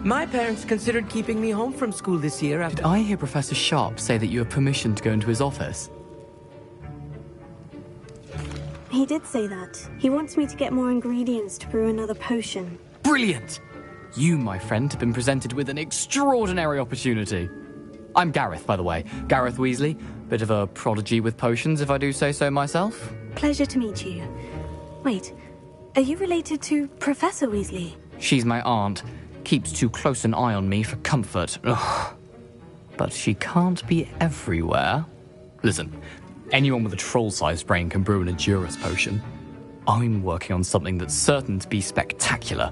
My parents considered keeping me home from school this year after... Did I hear Professor Sharp say that you have permission to go into his office? He did say that. He wants me to get more ingredients to brew another potion. Brilliant! You, my friend, have been presented with an extraordinary opportunity. I'm Gareth, by the way. Gareth Weasley. Bit of a prodigy with potions, if I do say so myself. Pleasure to meet you. Wait, are you related to Professor Weasley? She's my aunt. Keeps too close an eye on me for comfort. Ugh. But she can't be everywhere. Listen, anyone with a troll-sized brain can brew an Edurus potion. I'm working on something that's certain to be spectacular.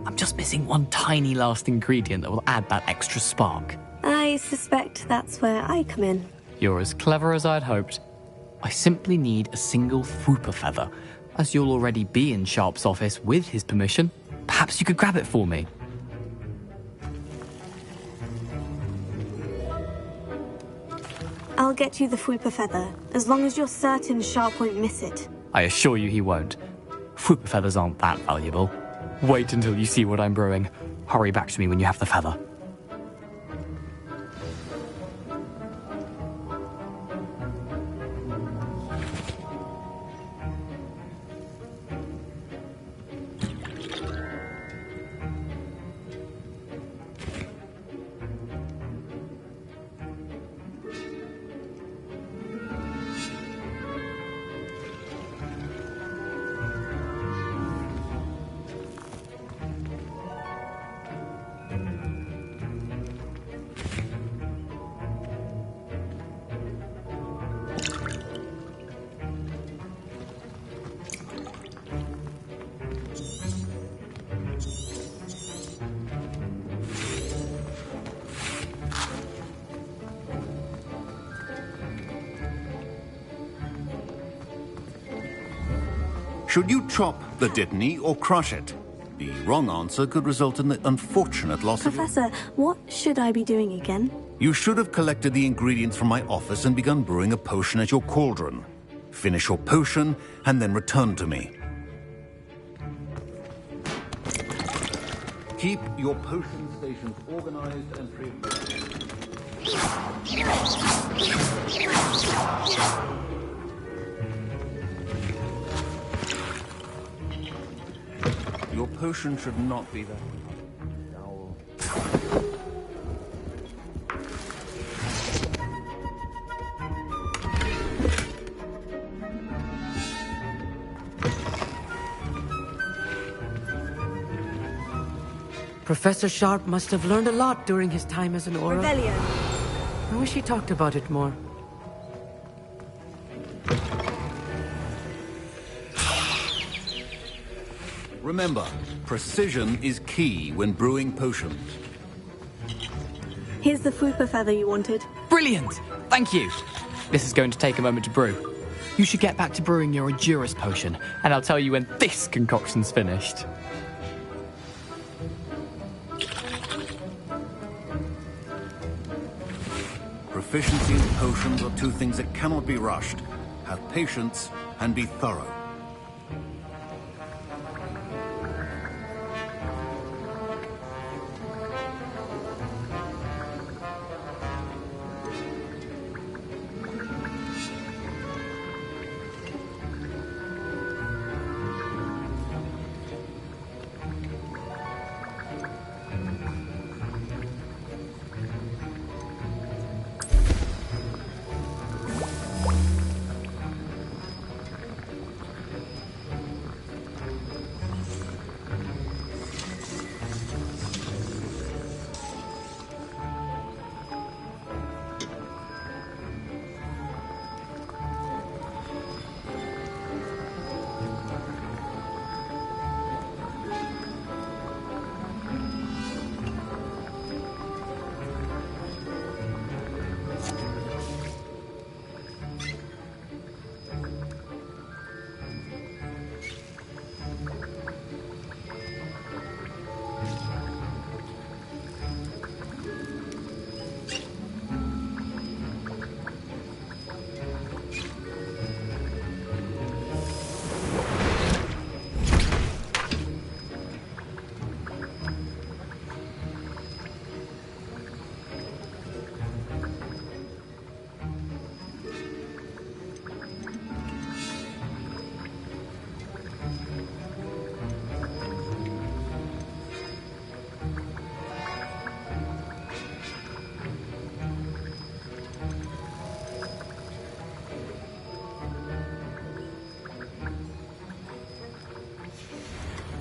I'm just missing one tiny last ingredient that will add that extra spark. I suspect that's where I come in. You're as clever as I'd hoped. I simply need a single Fwooper feather. As you'll already be in Sharp's office with his permission, perhaps you could grab it for me. I'll get you the Fwooper feather, as long as you're certain Sharp won't miss it. I assure you he won't. Fwooper feathers aren't that valuable. Wait until you see what I'm brewing. Hurry back to me when you have the feather. Should you chop the Dittany or crush it? The wrong answer could result in the unfortunate loss of... Professor, what should I be doing again? You should have collected the ingredients from my office and begun brewing a potion at your cauldron. Finish your potion and then return to me. Keep your potion stations organized and free. Your potion should not be that. Professor Sharp must have learned a lot during his time as an Auror. Rebellion. I wish he talked about it more. Remember, precision is key when brewing potions. Here's the Fupa feather you wanted. Brilliant! Thank you! This is going to take a moment to brew. You should get back to brewing your Endurus potion, and I'll tell you when this concoction's finished. Proficiency in potions are two things that cannot be rushed. Have patience and be thorough.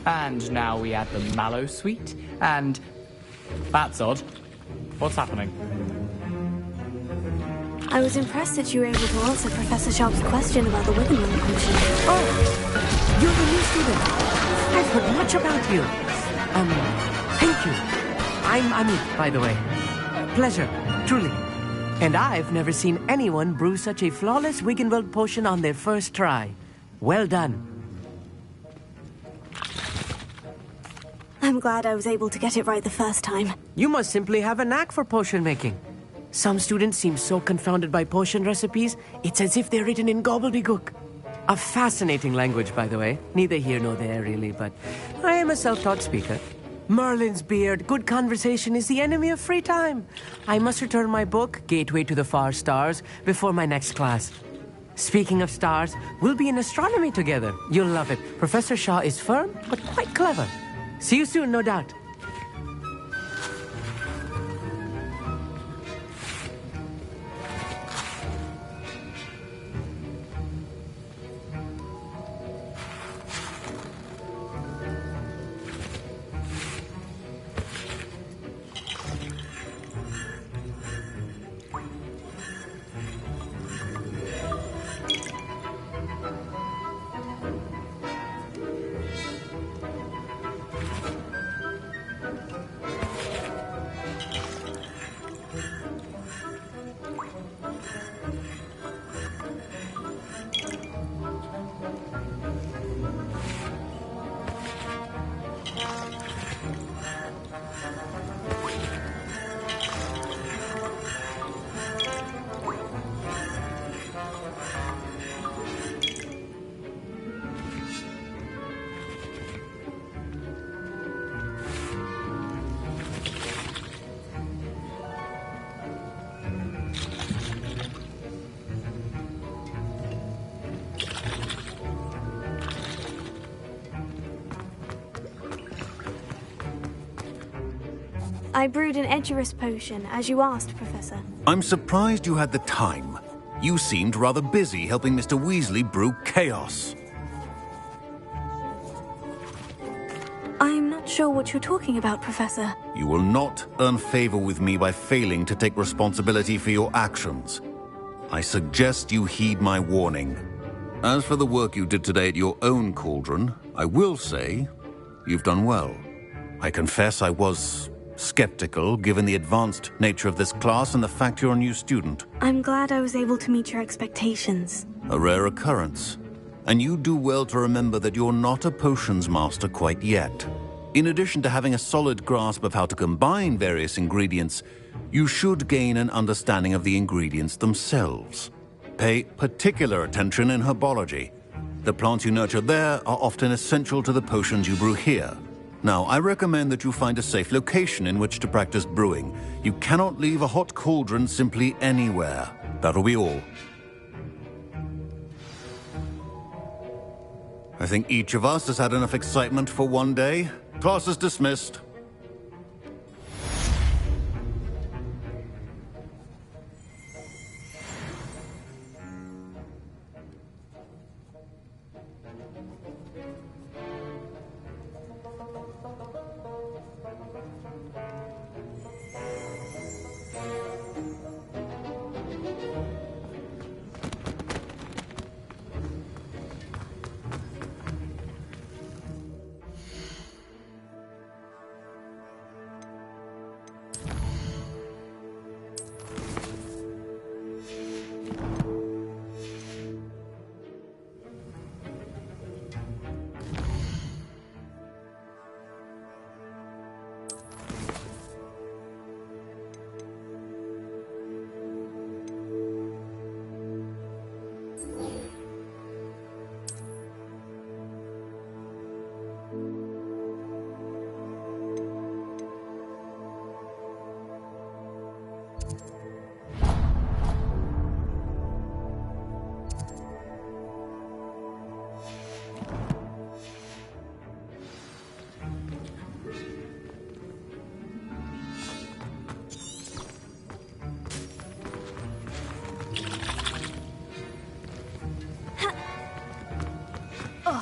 And now we add the mallow sweet, and... That's odd. What's happening? I was impressed that you were able to answer Professor Sharp's question about the Wiggenweld potion. Oh, you're the new student. I've heard much about you. Thank you. I'm Amit, by the way. Pleasure, truly. And I've never seen anyone brew such a flawless Wiggenweld potion on their first try. Well done. I'm glad I was able to get it right the first time. You must simply have a knack for potion making. Some students seem so confounded by potion recipes, it's as if they're written in gobbledygook. A fascinating language, by the way. Neither here nor there, really, but I am a self-taught speaker. Merlin's beard, good conversation is the enemy of free time. I must return my book, Gateway to the Far Stars, before my next class. Speaking of stars, we'll be in astronomy together. You'll love it. Professor Shaw is firm, but quite clever. See you soon, no doubt. I brewed an Edurus potion, as you asked, Professor. I'm surprised you had the time. You seemed rather busy helping Mr. Weasley brew chaos. I'm not sure what you're talking about, Professor. You will not earn favor with me by failing to take responsibility for your actions. I suggest you heed my warning. As for the work you did today at your own cauldron, I will say you've done well. I confess I was skeptical, given the advanced nature of this class and the fact you're a new student. I'm glad I was able to meet your expectations. A rare occurrence. And you do well to remember that you're not a potions master quite yet. In addition to having a solid grasp of how to combine various ingredients, you should gain an understanding of the ingredients themselves. Pay particular attention in herbology. The plants you nurture there are often essential to the potions you brew here. Now, I recommend that you find a safe location in which to practice brewing. You cannot leave a hot cauldron simply anywhere. That'll be all. I think each of us has had enough excitement for one day. Class is dismissed.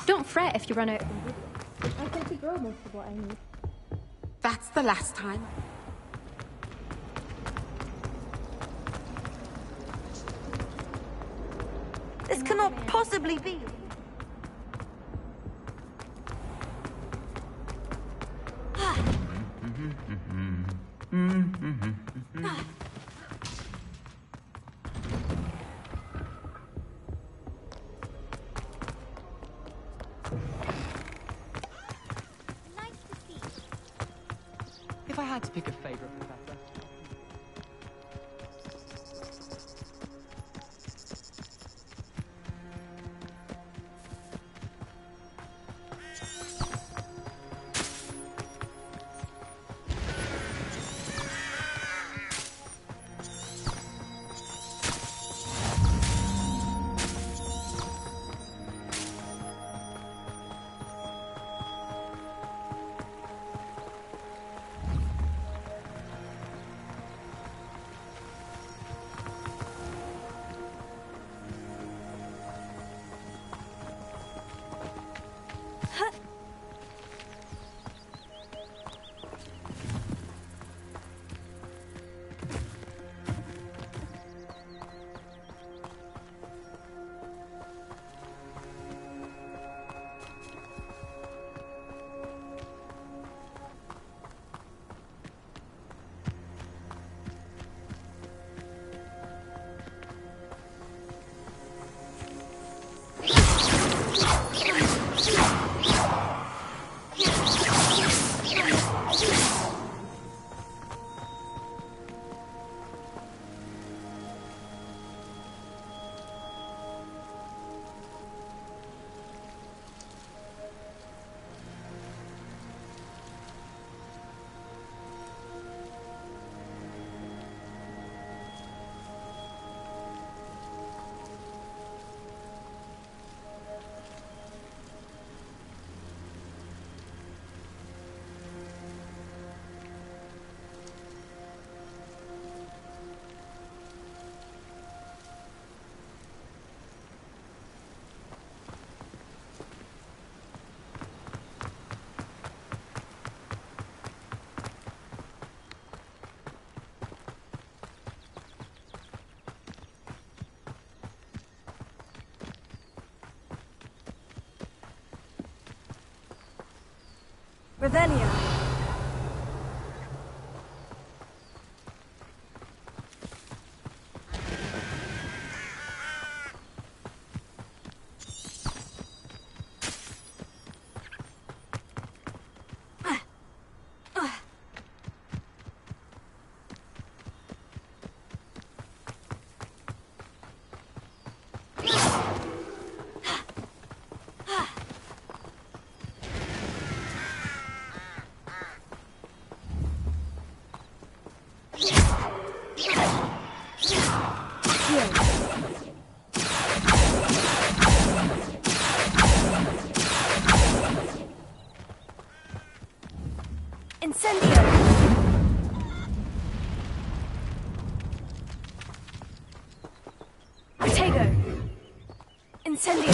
Don't fret if you run out of ingredients. I think to grow most of what I need. That's the last time. This cannot possibly be. If I had to pick a favorite professor. Revelio. Incendio! Protego! Incendio!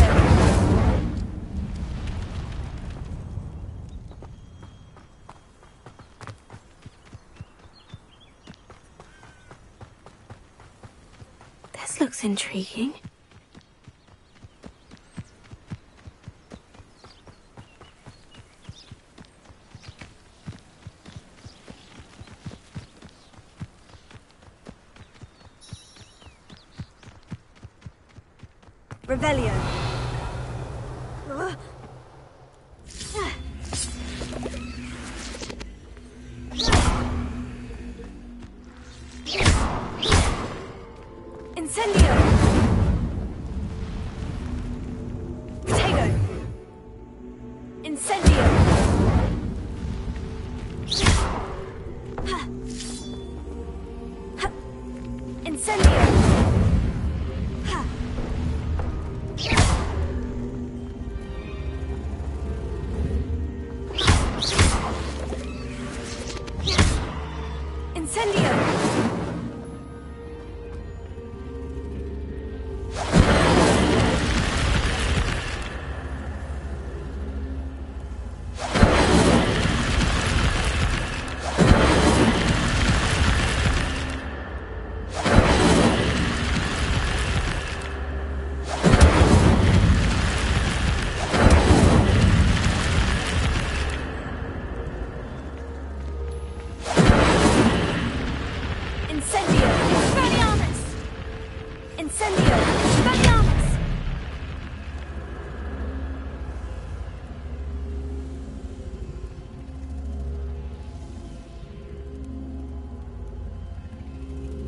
This looks intriguing. Revelio. Incendio. Protego. Incendio. Incendio.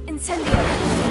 Incendio!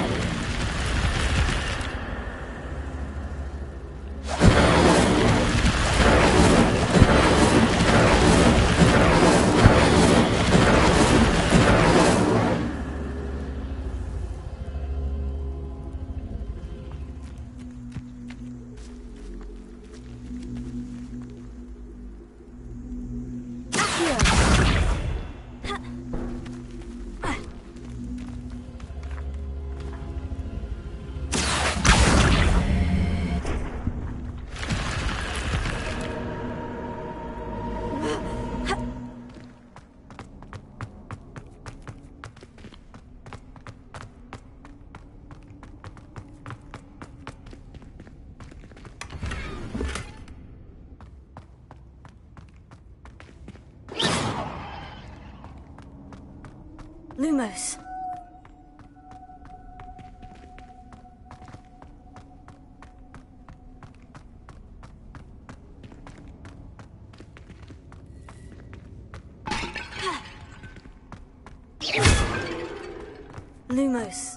Lumos. Lumos.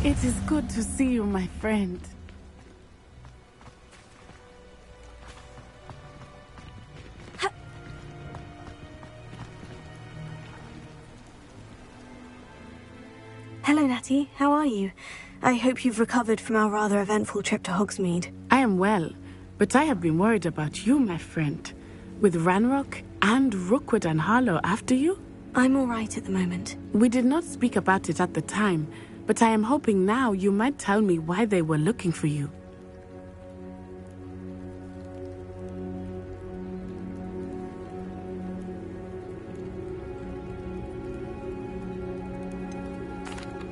It is good to see you, my friend. Hello, Natty. How are you? I hope you've recovered from our rather eventful trip to Hogsmeade. I am well, but I have been worried about you, my friend. With Ranrock and Rookwood and Harlow after you? I'm all right at the moment. We did not speak about it at the time, but I am hoping now you might tell me why they were looking for you.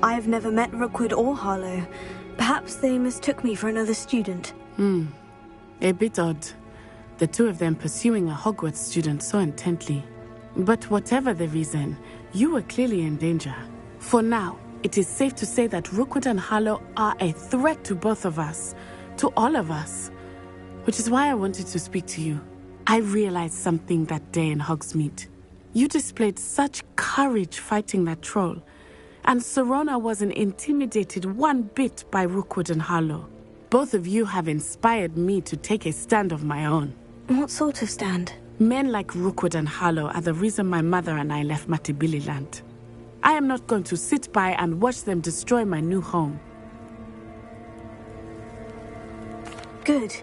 I have never met Rookwood or Harlow. Perhaps they mistook me for another student. A bit odd. The two of them pursuing a Hogwarts student so intently. But whatever the reason, you were clearly in danger. For now, it is safe to say that Rookwood and Harlow are a threat to both of us. To all of us. Which is why I wanted to speak to you. I realized something that day in Hogsmeade. You displayed such courage fighting that troll. And Serona wasn't intimidated one bit by Rookwood and Harlow. Both of you have inspired me to take a stand of my own. What sort of stand? Men like Rookwood and Harlow are the reason my mother and I left Matibili land. I am not going to sit by and watch them destroy my new home. Good.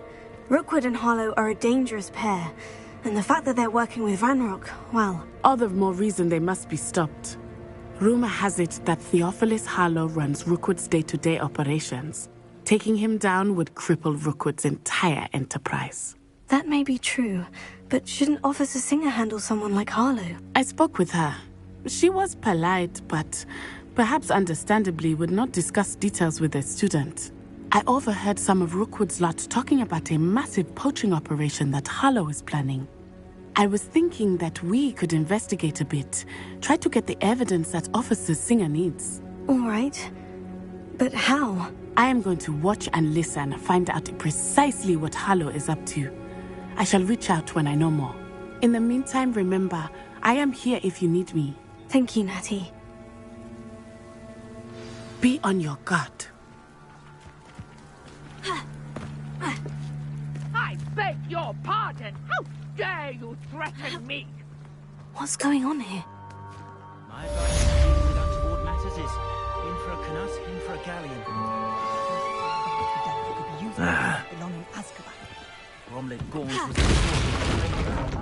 Rookwood and Harlow are a dangerous pair. And the fact that they're working with Ranrock, well... All the more reason they must be stopped. Rumor has it that Theophilus Harlow runs Rookwood's day-to-day operations. Taking him down would cripple Rookwood's entire enterprise. That may be true, but shouldn't Officer Singer handle someone like Harlow? I spoke with her. She was polite, but perhaps understandably would not discuss details with a student. I overheard some of Rookwood's lot talking about a massive poaching operation that Harlow is planning. I was thinking that we could investigate a bit, try to get the evidence that Officer Singer needs. All right. But how? I am going to watch and listen, find out precisely what Harlow is up to. I shall reach out when I know more. In the meantime, remember, I am here if you need me. Thank you, Natty. Be on your guard. I beg your pardon. How dare you threaten me? What's going on here? My advice to people with untoward matters is in for a canut, in for a galleon. Bromley Gaunt was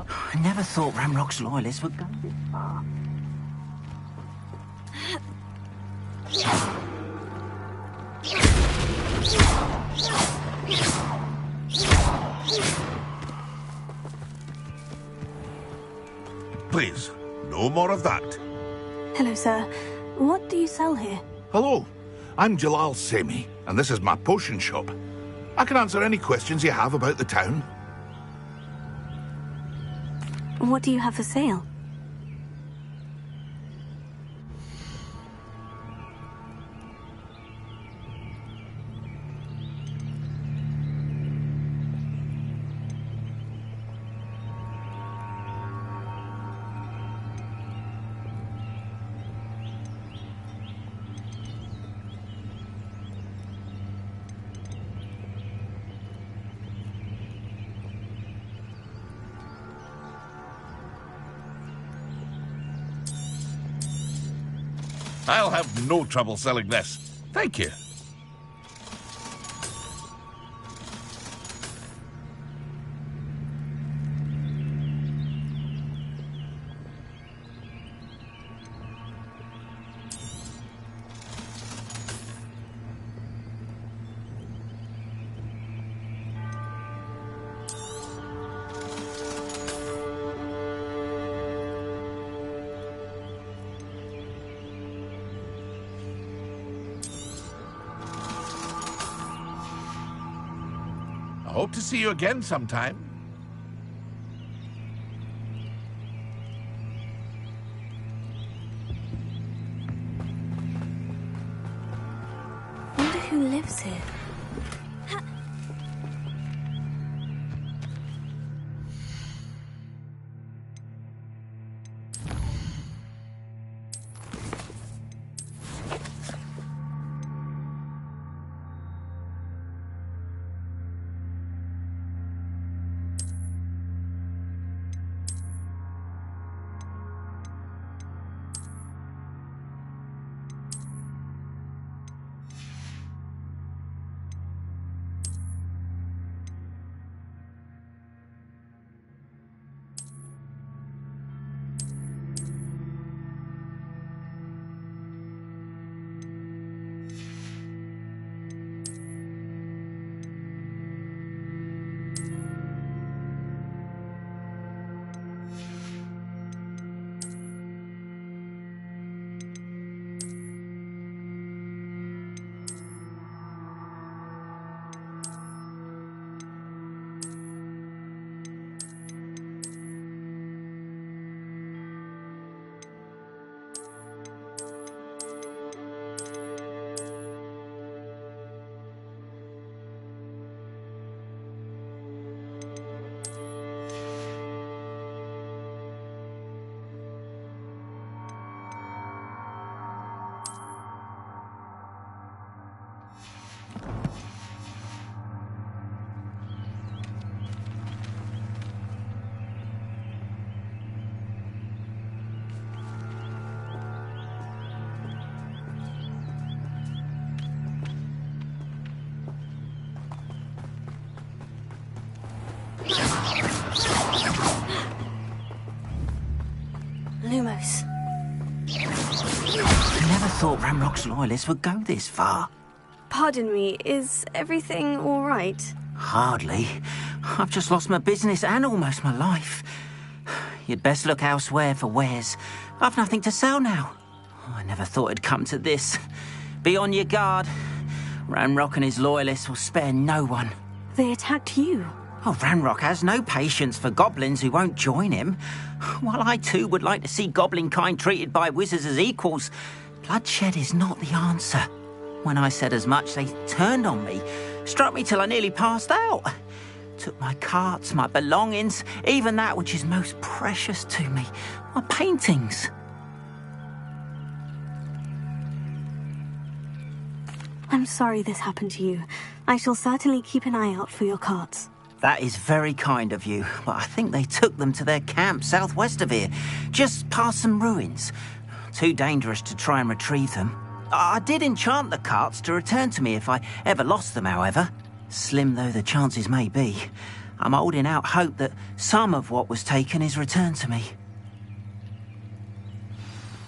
I never thought Ramrock's loyalists would go this far. Please, no more of that. Hello, sir. What do you sell here? Hello, I'm Jalal Semi, and this is my potion shop. I can answer any questions you have about the town. What do you have for sale? I'll have no trouble selling this. Thank you. I hope to see you again sometime. Wonder who lives here. Lumos. I never thought Ranrock's loyalists would go this far. Pardon me, is everything all right? Hardly. I've just lost my business and almost my life. You'd best look elsewhere for wares. I've nothing to sell now. I never thought it'd come to this. Be on your guard. Ranrock and his loyalists will spare no one. They attacked you. Oh, Ranrock has no patience for goblins who won't join him. While I too would like to see goblin kind treated by wizards as equals, bloodshed is not the answer. When I said as much, they turned on me, struck me till I nearly passed out. Took my carts, my belongings, even that which is most precious to me, my paintings. I'm sorry this happened to you. I shall certainly keep an eye out for your carts. That is very kind of you, but I think they took them to their camp southwest of here, just past some ruins. Too dangerous to try and retrieve them. I did enchant the carts to return to me if I ever lost them, however. Slim though the chances may be, I'm holding out hope that some of what was taken is returned to me.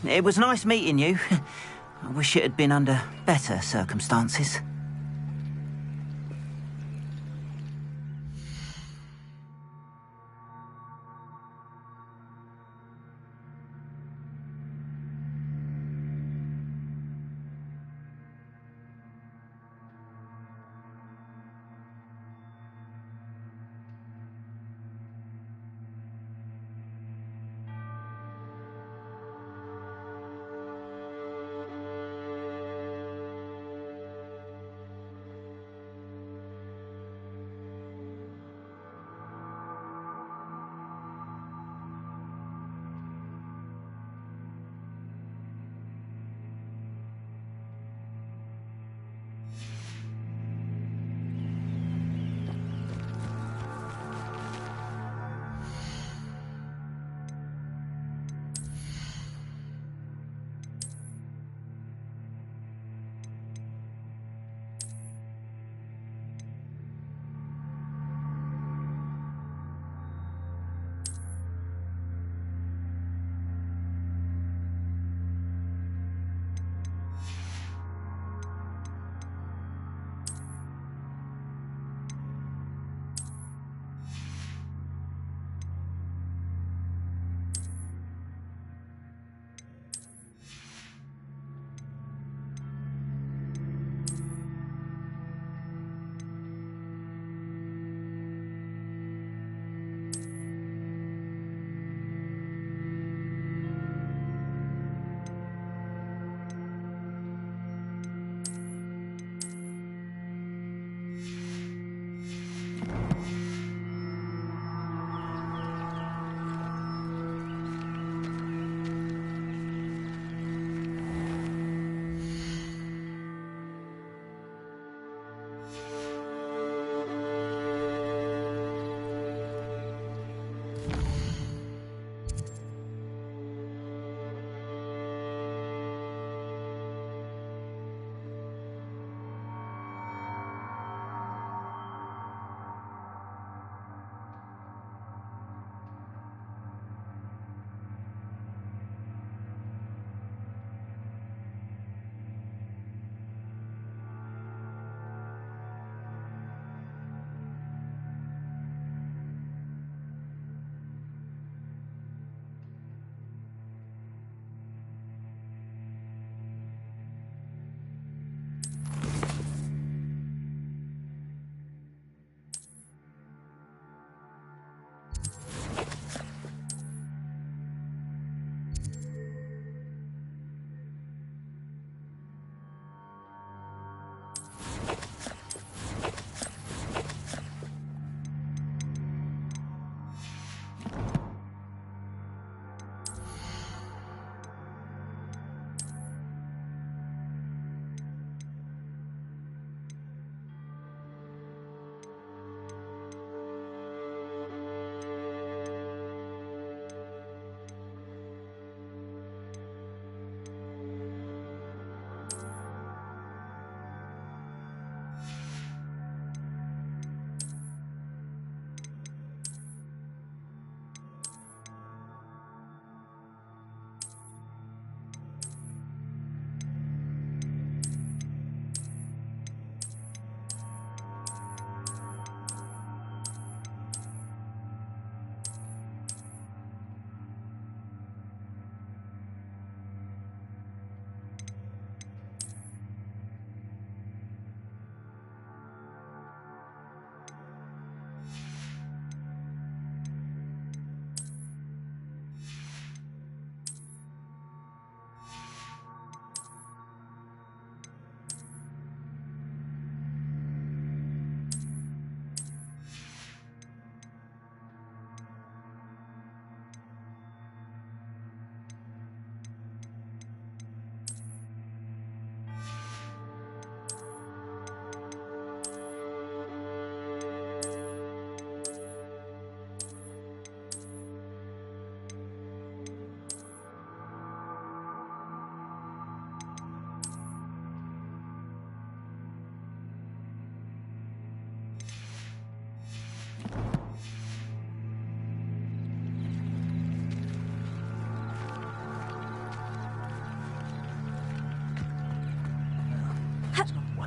It was nice meeting you. I wish it had been under better circumstances.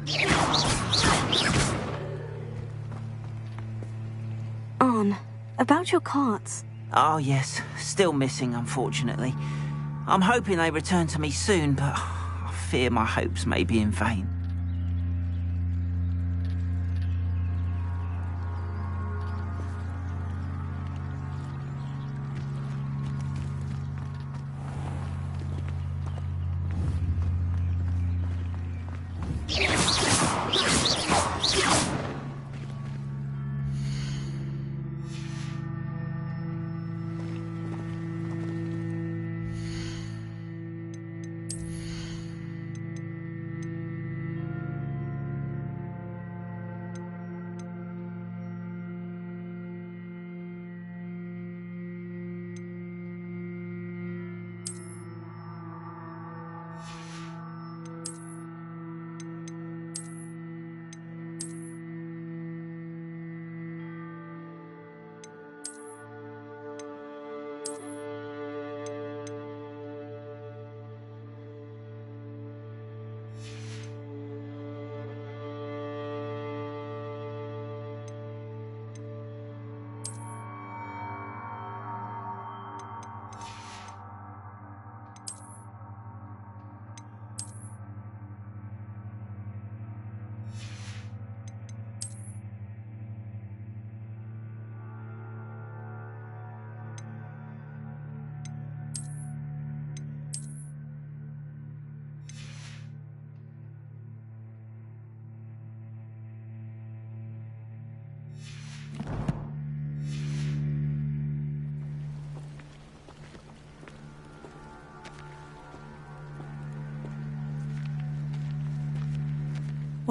one. Arn, about your carts. Oh, yes. Still missing, unfortunately. I'm hoping they return to me soon, but I fear my hopes may be in vain.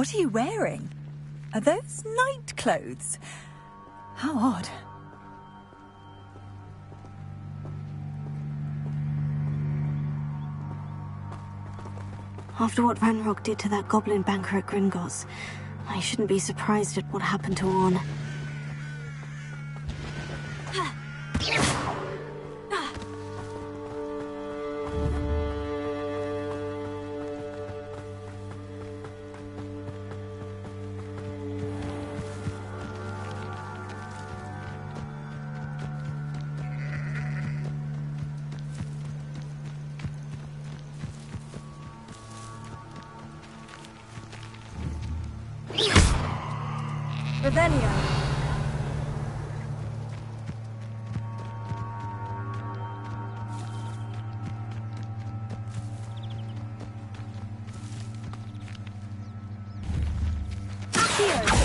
What are you wearing? Are those night clothes? How odd. After what Ranrock did to that goblin banker at Gringotts, I shouldn't be surprised at what happened to Orn. Revelio. Accio.